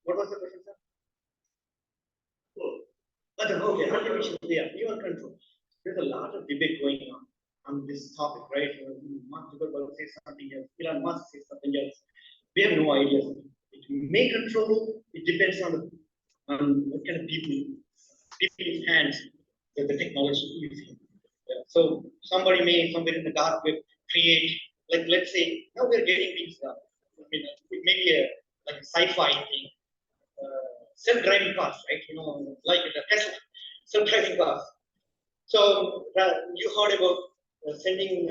what was the question, sir? Okay, artificial, yeah, human control. There's a lot of debate going on this topic, right? Mark Zuckerberg says something else, Elon Musk says something else. We have no idea. It may control, it depends on what kind of people's hands that the technology is in. Yeah. So somebody may somewhere in the dark web create, like let's say now we're getting these it may be like a sci-fi thing, self-driving cars, right? Like the Tesla, self-driving cars. So you heard about sending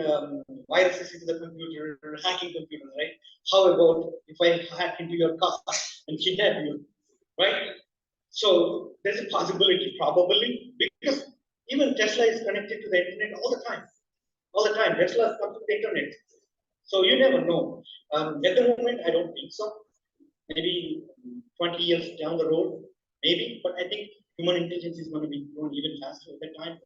viruses into the computer, hacking computers, right? How about if I hack into your car and kidnap you, right? So there's a possibility, probably, because even Tesla is connected to the internet all the time. All the time, Tesla comes to the internet. So you never know. At the moment, I don't think so. Maybe 20 years down the road, maybe. But I think human intelligence is going to be grown even faster at that time.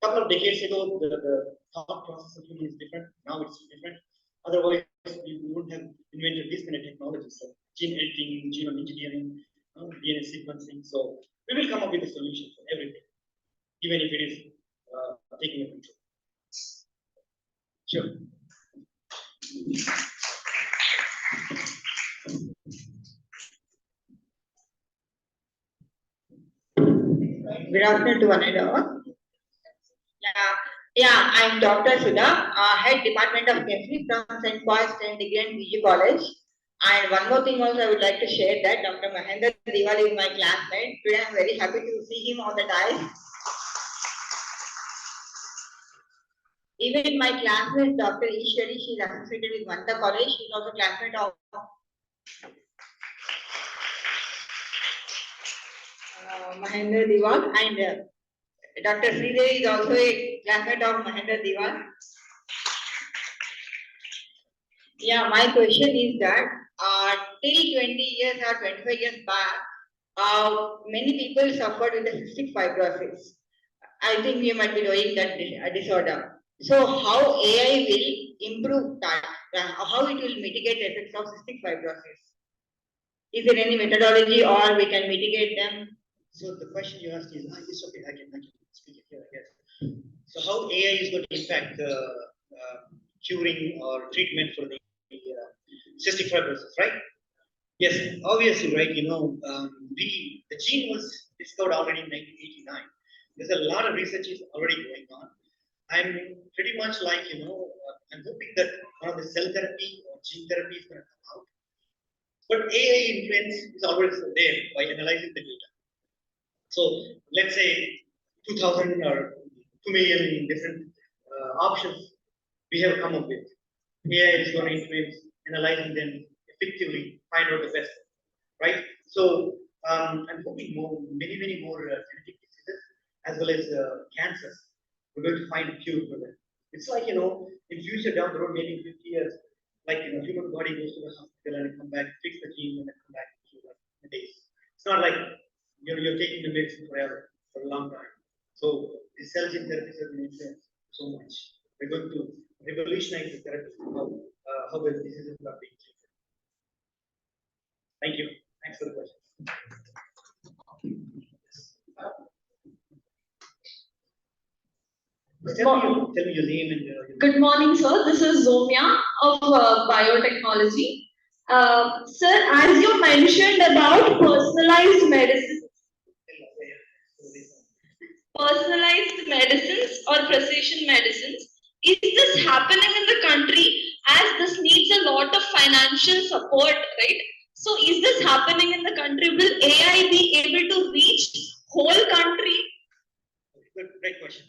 Couple of decades ago, the thought process of human is different. Now it's different. Otherwise, we wouldn't have invented this kind of technologies, like gene editing, genome engineering, DNA sequencing. So we will come up with a solution for everything, even if it is taking a control. Sure. Good afternoon to one and all. I'm Dr. Sudha, Head Department of Chemistry from St. Paul's Degree and PG College. And one more thing also I would like to share that Dr. Mahender Dewal is my classmate. Today I am very happy to see him on the dais. Even my classmate Dr. Shri, she is associated with Mahender College. She is also classmate of Mahender Dewal, and Dr. Sridevi is also a classmate of Mahender Dewal. Yeah, my question is that till 20 years or 25 years back, many people suffered with the cystic fibrosis. I think we might be knowing that disorder. So how AI will improve that? How it will mitigate the effects of cystic fibrosis? Is there any methodology or we can mitigate them? So the question you asked is, it's okay, I can speak it here, I guess. So how AI is going to impact the curing or treatment for the cystic fibrosis, right? Yes, obviously, right? The gene was discovered already in 1989. There's a lot of research is already going on. I'm pretty much like, I'm hoping that one of the cell therapy or gene therapy is going to come out. But AI influence is always there by analyzing the data. So let's say 2,000 or 2 million different options we have come up with. AI is going to influence analyzing them effectively, find out the best, right? So I'm hoping many more genetic diseases as well as cancers. We're going to find a cure for them. It's like, in future down the road, maybe in 50 years, like, human body goes to the hospital and come back, fix the gene and then come back in days. It's not like you're taking the medicine forever, for a long time. So the cell gene therapies have been influenced so much. We're going to revolutionize the therapy, how the diseases are being treated. Thank you. Thanks for the question. Tell me your name and your Good morning, sir. This is Zomia of biotechnology. Sir, as you mentioned about personalized medicines or precision medicines, is this happening in the country as this needs a lot of financial support, right? So is this happening in the country? Will AI be able to reach whole country? Great question.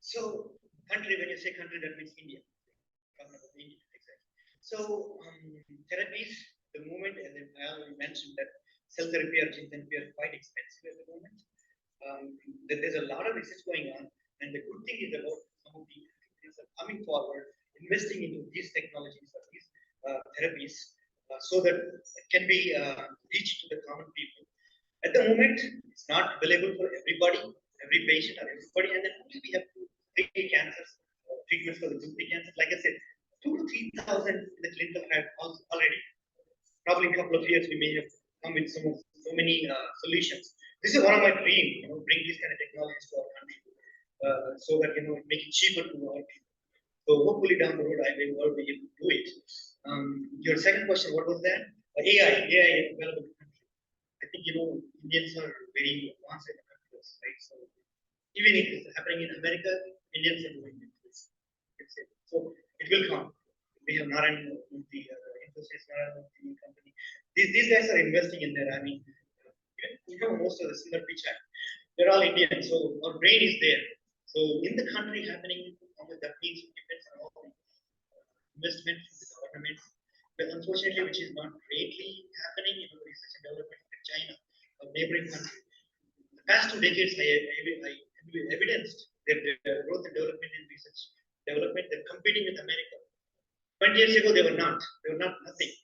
So country, when you say country, that means India. Exactly. So therapies, the moment, and then I already mentioned that cell therapy or gene therapy are quite expensive at the moment. There's a lot of research going on, and the good thing is about some of the countries are coming forward, investing into these technologies or these therapies, so that it can be reached to the common people. At the moment, it's not available for everybody, every patient or everybody, and then only we have to treat cancers, treatments for the GP cancers. Like I said, 2,000 to 3,000 in the clinical trial already. Probably in a couple of years, we may have come with so many solutions. This is one of my dreams, bring these kind of technologies to our country, so that make it cheaper to our people. So hopefully down the road, I will be able to do it. Your second question, what was that? AI available in the country. I think Indians are very advanced in the country, right? So even if it's happening in America, Indians are doing it. So it will come. We have Narayan, the Infosys, Narayan, the company. These guys are investing in there. I mean, most of the Sundar Pichai, they're all Indian. So our brain is there. So in the country happening, that means it depends on all the investment from the government. But unfortunately, which is not greatly happening in research and development in China, a neighboring country. The past 2 decades, I evidenced their growth and development in research development. They're competing with America. 20 years ago, they were not. They were not nothing.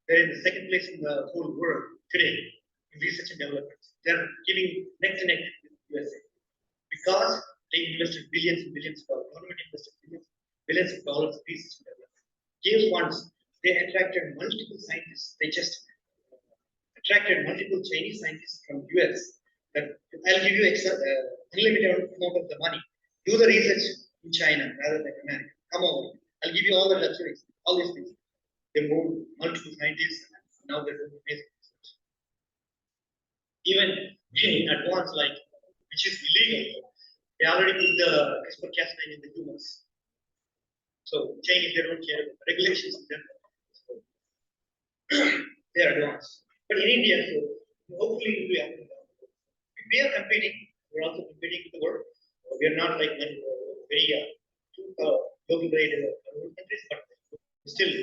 They're in the second place in the whole world today in research and development. They're giving neck to neck with USA because they invested billions and billions of dollars. Government invested billions of dollars in research and development. Gave funds. They attracted multiple scientists. They just attracted multiple Chinese scientists from US. That I'll give you unlimited amount of the money. Do the research in China rather than America. Come on. I'll give you all the luxuries, all these things. They moved multiple scientists, and now they're doing amazing research. Even in advanced, which is illegal, they already put the CRISPR-Cas9 in the humans. So Chinese, they don't care about the regulations in general. So, they're advanced. But in India, so hopefully we are competing. We're also competing with the world. We are not like very global grade countries, but still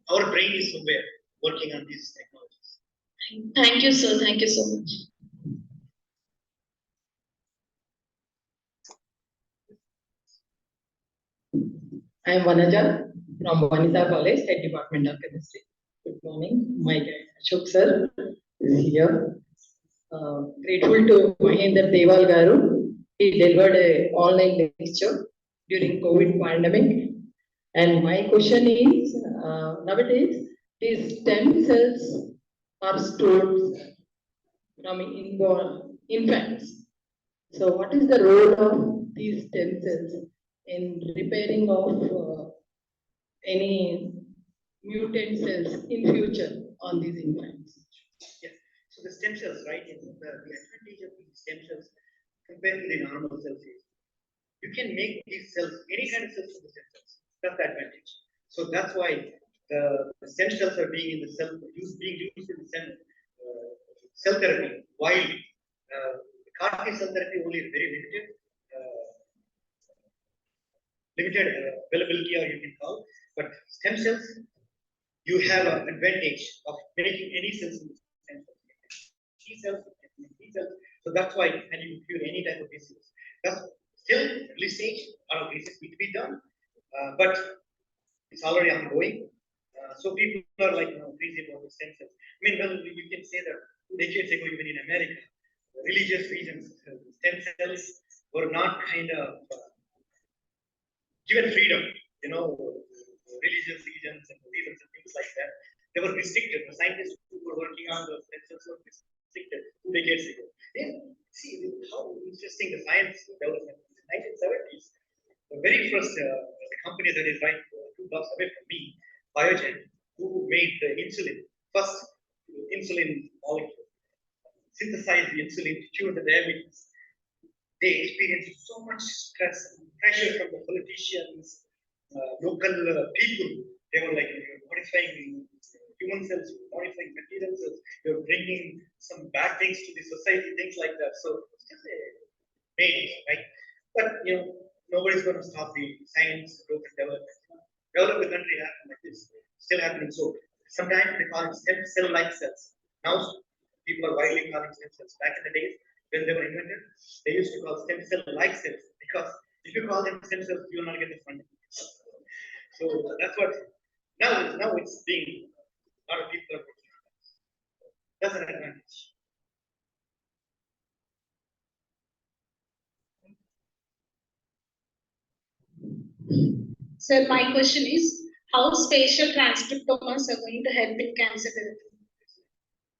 our brain is somewhere working on these technologies. Thank you, sir. Thank you so much. I am Vanaja from Vanita College, Head Department of Chemistry. Good morning. My guide Ashok sir is here. Grateful to Mahender Dewal Garu. He delivered an online lecture during COVID pandemic. And my question is, nowadays, these stem cells are stored from infants. So what is the role of these stem cells in repairing of any mutant cells in future on these infants? Yeah. So the stem cells, right? The advantage of these stem cells compared to the normal cells is you can make these cells, any kind of cells from the stem cells. That's the advantage. So that's why the stem cells are being in the being used in the cell therapy. While CAR T cell therapy only is very limited availability, or you can call. But stem cells, you have an advantage of making any cells in the stem cells. T cells, T cells. So that's why, and you cure any type of disease. That's still early stage. Our research need to be done, but it's already ongoing. So people are crazy about the stem cells. I mean, well, you can say that 2 decades ago, even in America, religious reasons, stem cells were not kind of given freedom. Religious reasons and things like that. They were restricted. The scientists who were working on the stem cells were restricted 2 decades ago. See how interesting the science development in the 1970s. The very first company that is right 2 blocks away from me, Biogen, who made the insulin, first insulin molecule, synthesized the insulin to cure the diabetes. They experienced so much stress and pressure from the politicians, local people. They were modifying human cells, modifying material cells. They were bringing some bad things to the society, things like that. So it's just made, right? But nobody's going to stop the science, growth, and development. Develop the country happen like this. still happening. So sometimes they call it stem cell-like cells. Now people are widely calling stem cells. Back in the days when they were invented, they used to call stem cell-like cells because if you call them stem cells, you will not get the funding. So that's what now it's being a lot of people are working on that. That's an advantage. Sir, my question is how spatial transcriptomes are going to help in cancer therapy?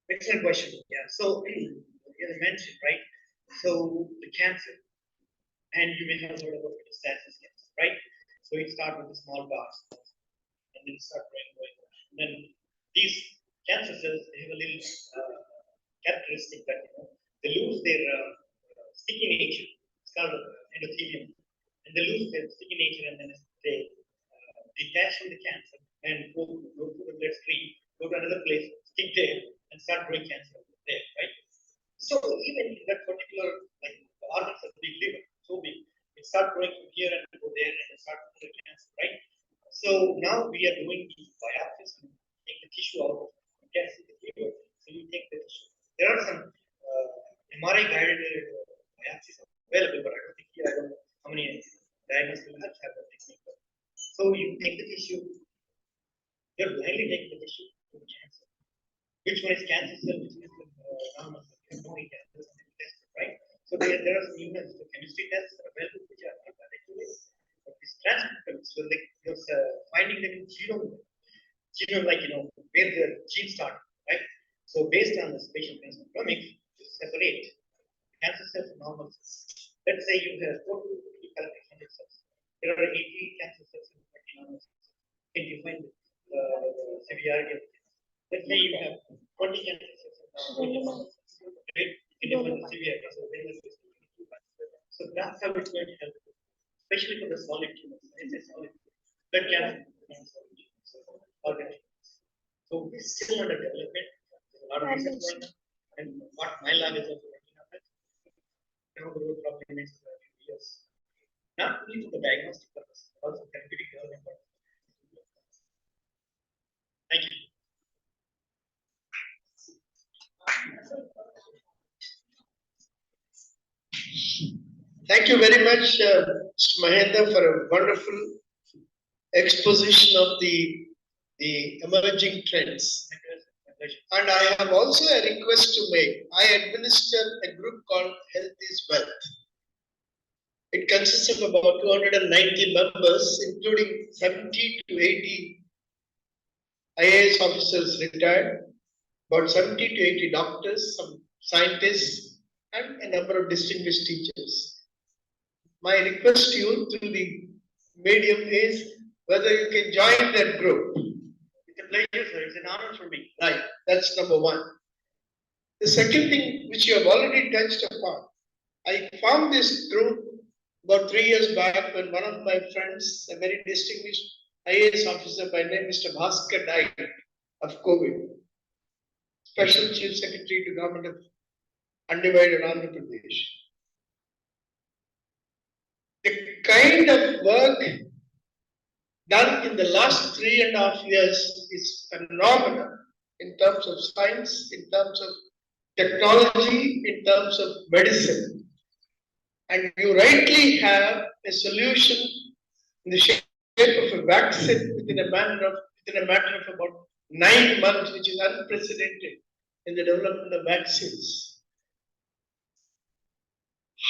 Excellent question. Yeah. So as I mentioned, right? So the cancer, and you may have heard about metastasis cancer, right? So you start with the small dots, and then start growing. And then these cancer cells, they have a little characteristic that they lose their sticky nature. It's called endothelium, and they lose their sticky nature, and then they detach from the cancer and go to the bloodstream, go to another place, stick there, and start growing cancer there, right? So even in that particular, like the organs of the big liver, so big, it start growing from here and go there and start growing cancer, right? So now we are doing the biopsies and take the tissue out of cancer the liver. So you take the tissue. There are some MRI guided biopsies available, but I don't think I don't know how many diagnostic labs have that technique. So you take the tissue, you're blindly taking the tissue to the cancer. Which one is cancer cell, which is normal cell, right? So there are some immunohistochemistry tests available which are not that accurate. But these transcriptomes, so like finding them in genome, like where the genes start, right? So based on the spatial transcriptomics, you separate cancer cells from normal cells. Let's say you have total, you collect 100 cells. There are 80 cancer cells and 20 normal cells. Can you find the severity of it? Let's say you have 20 cancer cells and 20 normal cells. Right? You can define the severity. So that's how it's going to help, especially for the solid tumors. It's a solid blood cancer organisms. So it's still under development. There's a lot of research going on, and what my lab is also working on it. Down the road, probably next few years. Not only for the diagnostic purpose, but also therapeutic development purpose. Thank you. Thank you very much, Mr. Mahender, for a wonderful exposition of the emerging trends. And I have also a request to make. I administer a group called Health is Wealth. It consists of about 290 members, including 70 to 80 IAS officers retired, about 70 to 80 doctors, some scientists, and a number of distinguished teachers. My request to you through the medium is whether you can join that group. It's a pleasure, sir. It's an honor for me. Right, that's number one. The second thing which you have already touched upon, I formed this group about 3 years back when one of my friends, a very distinguished IAS officer by name Mr. Bhaskar, died of COVID. Special Chief Secretary to Government of Undivided Andhra Pradesh. The kind of work done in the last 3.5 years is phenomenal in terms of science, in terms of technology, in terms of medicine. And you rightly have a solution in the shape of a vaccine within a matter of about 9 months, which is unprecedented in the development of vaccines.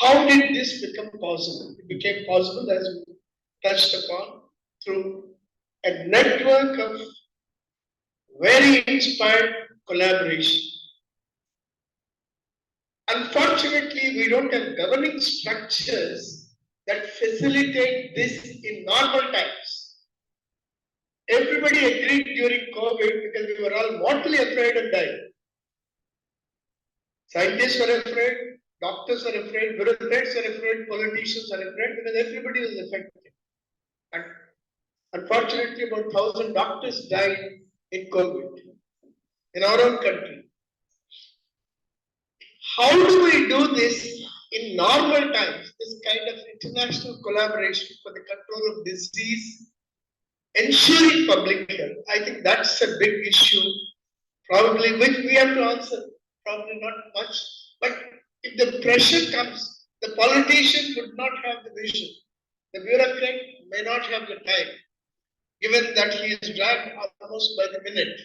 How did this become possible? It became possible, as we touched upon, through a network of very inspired collaboration. Unfortunately, we don't have governing structures that facilitate this in normal times. Everybody agreed during COVID because we were all mortally afraid of dying. Scientists were afraid, doctors are afraid, bureaucrats are afraid, politicians are afraid because everybody was affected. And unfortunately, about 1,000 doctors died in COVID in our own country. How do we do this in normal times? This kind of international collaboration for the control of disease ensuring public health. I think that's a big issue, probably which we have to answer. Probably not much, but if the pressure comes, the politician would not have the vision. The bureaucrat may not have the time, given that he is dragged almost by the minute.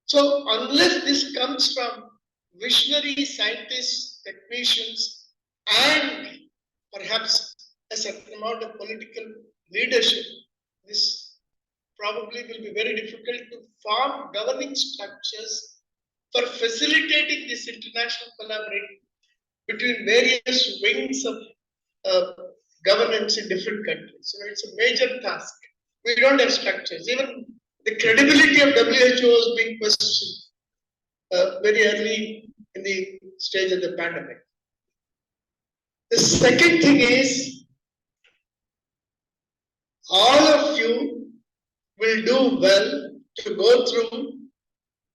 So unless this comes from visionary scientists, technicians, and perhaps a certain amount of political leadership, this probably will be very difficult to form governing structures for facilitating this international collaboration between various wings of governance in different countries. So it's a major task. We don't have structures. Even the credibility of WHO is being questioned very early in the stage of the pandemic. The second thing is, all of you will do well to go through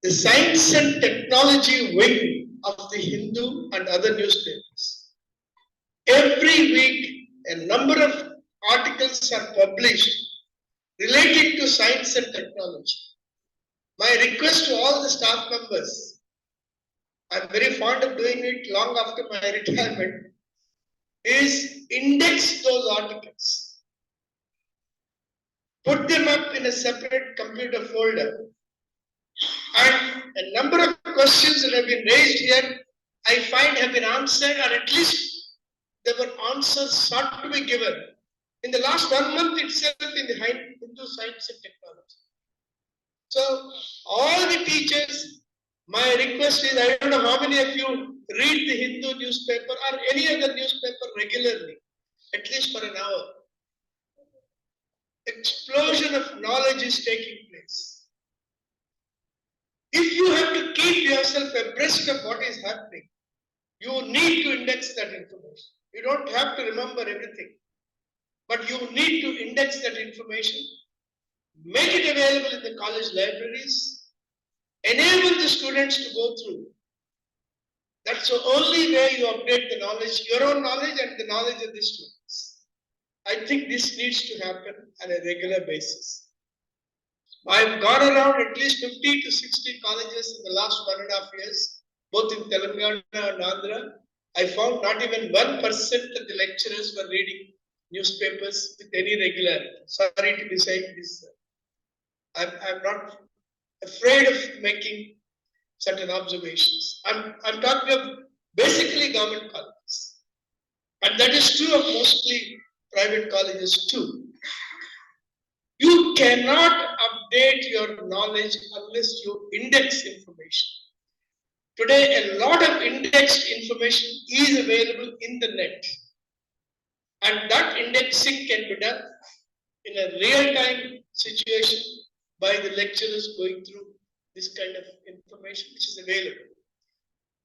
the science and technology wing of the Hindu and other newspapers. Every week, a number of articles are published relating to science and technology. My request to all the staff members, I'm very fond of doing it long after my retirement, is index those articles. Put them up in a separate computer folder. And a number of questions that have been raised here, I find have been answered, or at least there were answers sought to be given in the last 1 month itself in the Hindu Science and Technology. So all the teachers, my request is, I don't know how many of you read the Hindu newspaper or any other newspaper regularly, at least for an hour. Explosion of knowledge is taking place. If you have to keep yourself abreast of what is happening, you need to index that information. You don't have to remember everything, but you need to index that information, make it available in the college libraries, enable the students to go through. That's the only way you update the knowledge, your own knowledge and the knowledge of the students. I think this needs to happen on a regular basis. I've gone around at least 50 to 60 colleges in the last 1.5 years, both in Telangana and Andhra. I found not even 1% of the lecturers were reading newspapers with any regularity. Sorry to be saying this. I'm not afraid of making certain observations. I'm talking of basically government colleges. And that is true of mostly private colleges too. You cannot update your knowledge unless you index information. Today, a lot of indexed information is available in the net. And that indexing can be done in a real-time situation by the lecturers going through this kind of information which is available.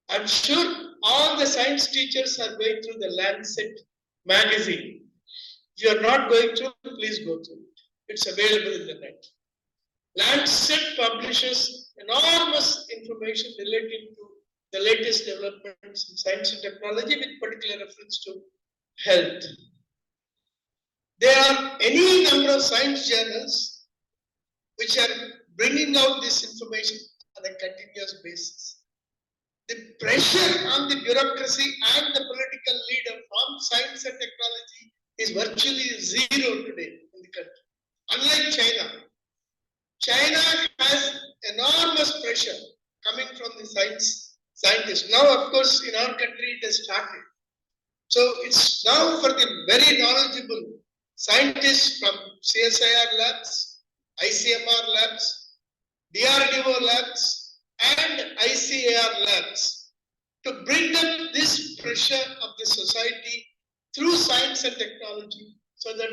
I'm sure all the science teachers are going through the Lancet magazine. If you are not going through, please go through it. It's available in the net. Lancet publishes enormous information relating to the latest developments in science and technology with particular reference to health. There are any number of science journals which are bringing out this information on a continuous basis. The pressure on the bureaucracy and the political leader from science and technology is virtually zero today in the country. Unlike China, China has enormous pressure coming from the scientists. Now, of course, in our country it has started. So it's now for the very knowledgeable scientists from CSIR labs, ICMR labs, DRDO labs, and ICAR labs to bring up this pressure of the society through science and technology so that,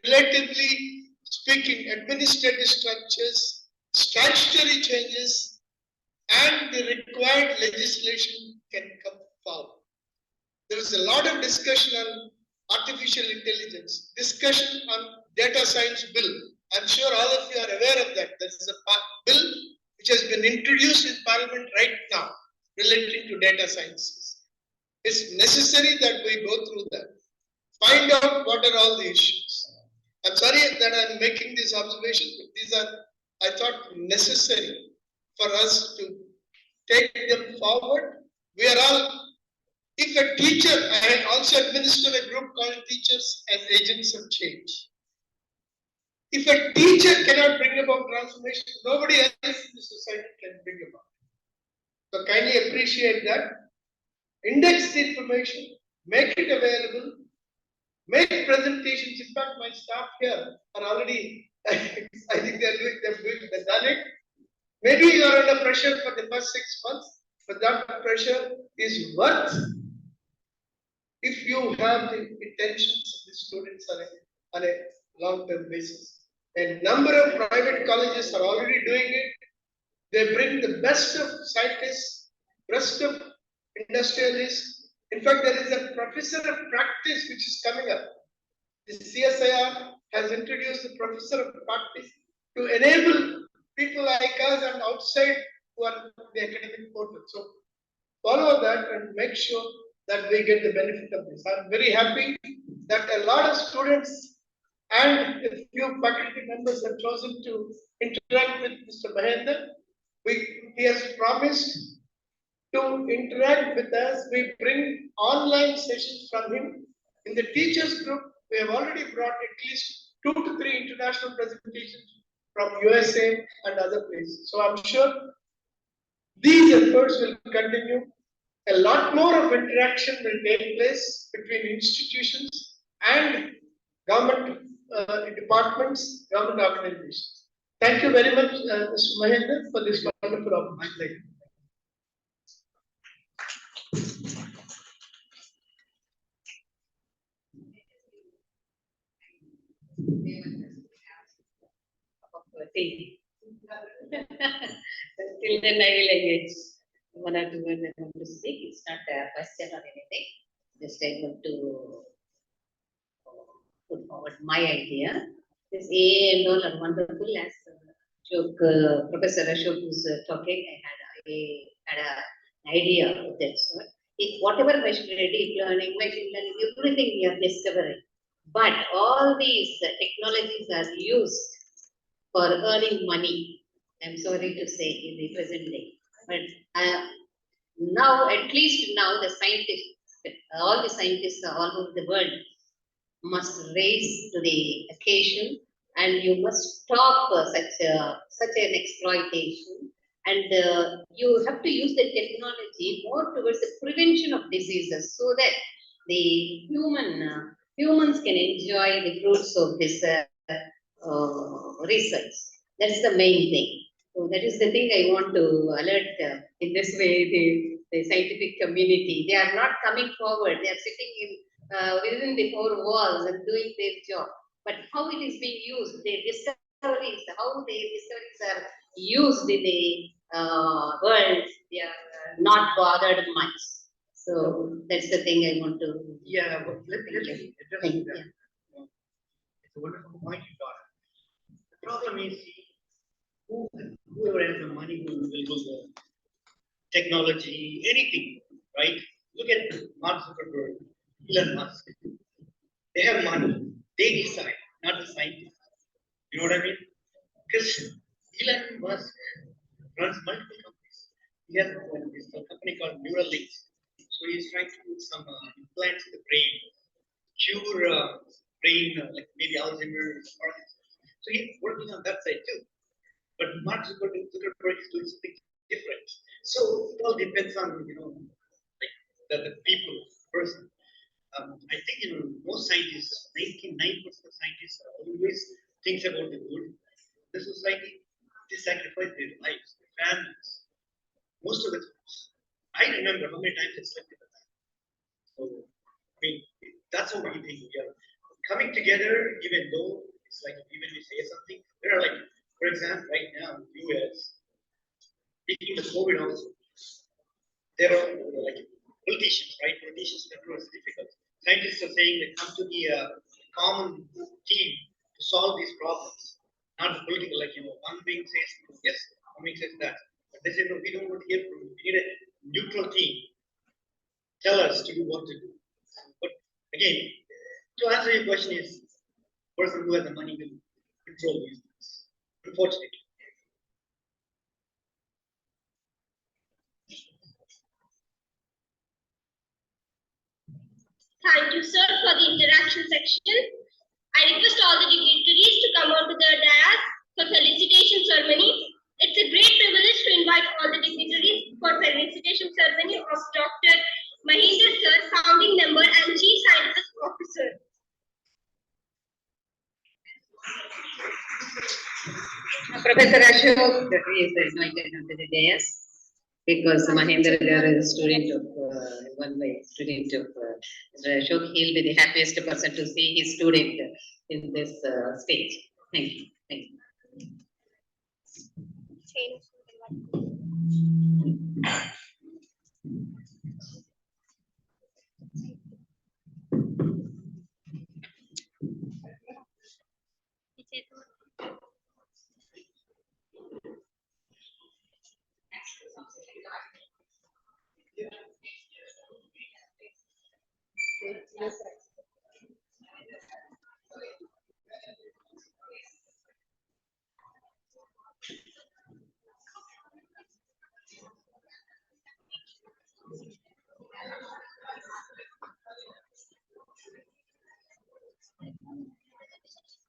relatively speaking, administrative structures, statutory changes, and the required legislation can come forward. There is a lot of discussion on artificial intelligence, discussion on data science bill. I'm sure all of you are aware of that. There is a bill which has been introduced in Parliament right now relating to data sciences. It's necessary that we go through that, find out what are all the issues. I'm sorry that I'm making these observations, but these are, I thought, necessary for us to take them forward. We are all, if a teacher, I also administer a group called Teachers as Agents of Change. If a teacher cannot bring about transformation, nobody else in the society can bring about. So kindly appreciate that. Index the information, make it available, make presentations. In fact, my staff here are already, I think they've done it. Maybe you are under pressure for the first 6 months, but that pressure is worth if you have the intentions of the students on a long-term basis. A number of private colleges are already doing it. They bring the best of scientists, best of industrialists. In fact, there is a professor of practice which is coming up. The CSIR has introduced the professor of practice to enable people like us and outside who are the academic portal. So follow that and make sure that we get the benefit of this. I'm very happy that a lot of students and a few faculty members have chosen to interact with Mr. Mahender. He has promised to interact with us. We bring online sessions from him. In the teachers group, we have already brought at least 2 to 3 international presentations from USA and other places. So I'm sure these efforts will continue. A lot more of interaction will take place between institutions and government departments, government organizations. Thank you very much, Mr. Mahender, for this wonderful opportunity. Till then, I will engage one or two words I want to speak. It's not a question or anything. Just I want to put forward my idea. This AA and all are wonderful. As Professor Ashok was talking, I had an idea of that sort. If whatever machine deep learning, everything we are discovering, but all these technologies are used for earning money. I'm sorry to say in the present day, but now, at least now, the scientists, all the scientists all over the world must raise to the occasion, and you must stop such an exploitation. And you have to use the technology more towards the prevention of diseases, so that the humans can enjoy the fruits of this research. That's the main thing. So that is the thing I want to alert in this way the scientific community. They are not coming forward. They are sitting in within the 4 walls and doing their job. But how it is being used, their discoveries, how their discoveries are used in the world, they are not bothered much. So that's the thing I want to. Yeah, but let me address that. It's a wonderful point you got. The problem is, whoever has the money will do the technology, anything, right? Look at Mark Zuckerberg, Elon Musk. They have money. They decide, not the scientists. You know what I mean? Because Elon Musk runs multiple companies. He has a company called Neuralink. So he's trying to put some implants in the brain, cure brain, like maybe Alzheimer's. So he's working on that side too. But Mark Zuckerberg is doing something different. So it all depends on, like the people, person. I think, most scientists, 99% of scientists always think about the good. The society, they sacrifice their lives, their families. Most of the times. I remember how many times I slept in the night. So, I mean, that's what we think. We are coming together, even though it's like, even we say something, there are like, for example, right now, US, speaking of COVID also, there are like politicians, right? Politicians control is difficult. Scientists are saying they come to the common team to solve these problems, not the political, like, one wing says yes, one wing says that. But they say, no, we don't want to hear from you. We need a neutral team. Tell us to do what to do. But again, to answer your question is, person who has the money will control these things, unfortunately. Thank you, sir, for the interaction section. I request all the dignitaries to come onto the dais for felicitation ceremony. It's a great privilege to invite all the dignitaries for felicitation ceremony of Dr. Mahender, sir, founding member and Chief Scientist Officer. Professor Ashok is invited onto the dais because Mahender is a student of student of Mr. Ashok. He'll be the happiest person to see his student in this stage. Thank you. Thank you.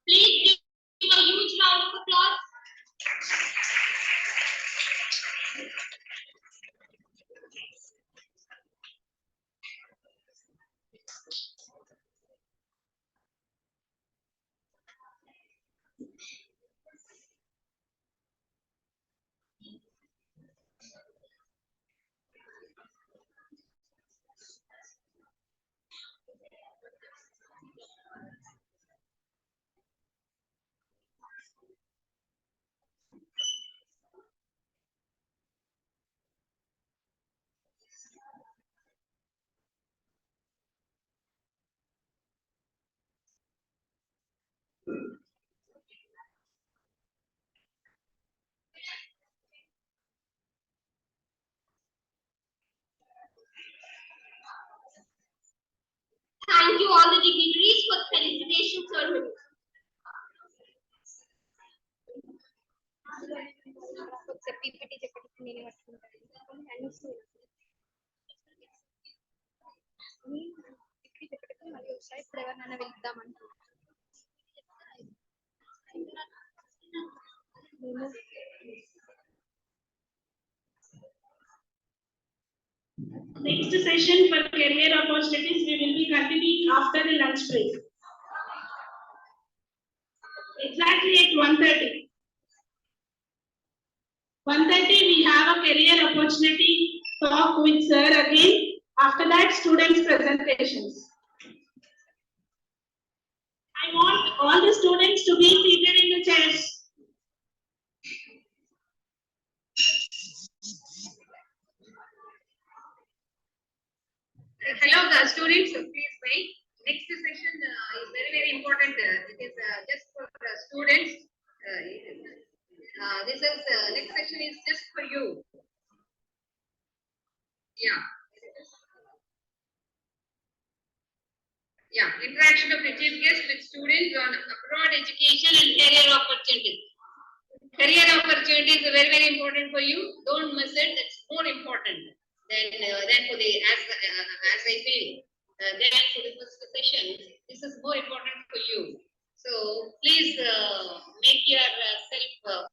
Please give a huge round of applause. Thank you all the dignitaries for the felicitation ceremony. Next session for career opportunities we will be continuing after the lunch break. Exactly at 1:30. 1:30 we have a career opportunity talk with sir again. After that, students' presentations. I want all the students to be seated in the chairs. Hello, the students, please wait. Next session is very important. It is just for students. This is next session is just for you. Yeah. Yeah, interaction of the chief guest with students on abroad education and career opportunities. Career opportunities are very important for you. Don't miss it. That's more important than for the as I feel. Then for the first session, this is more important for you. So please make yourself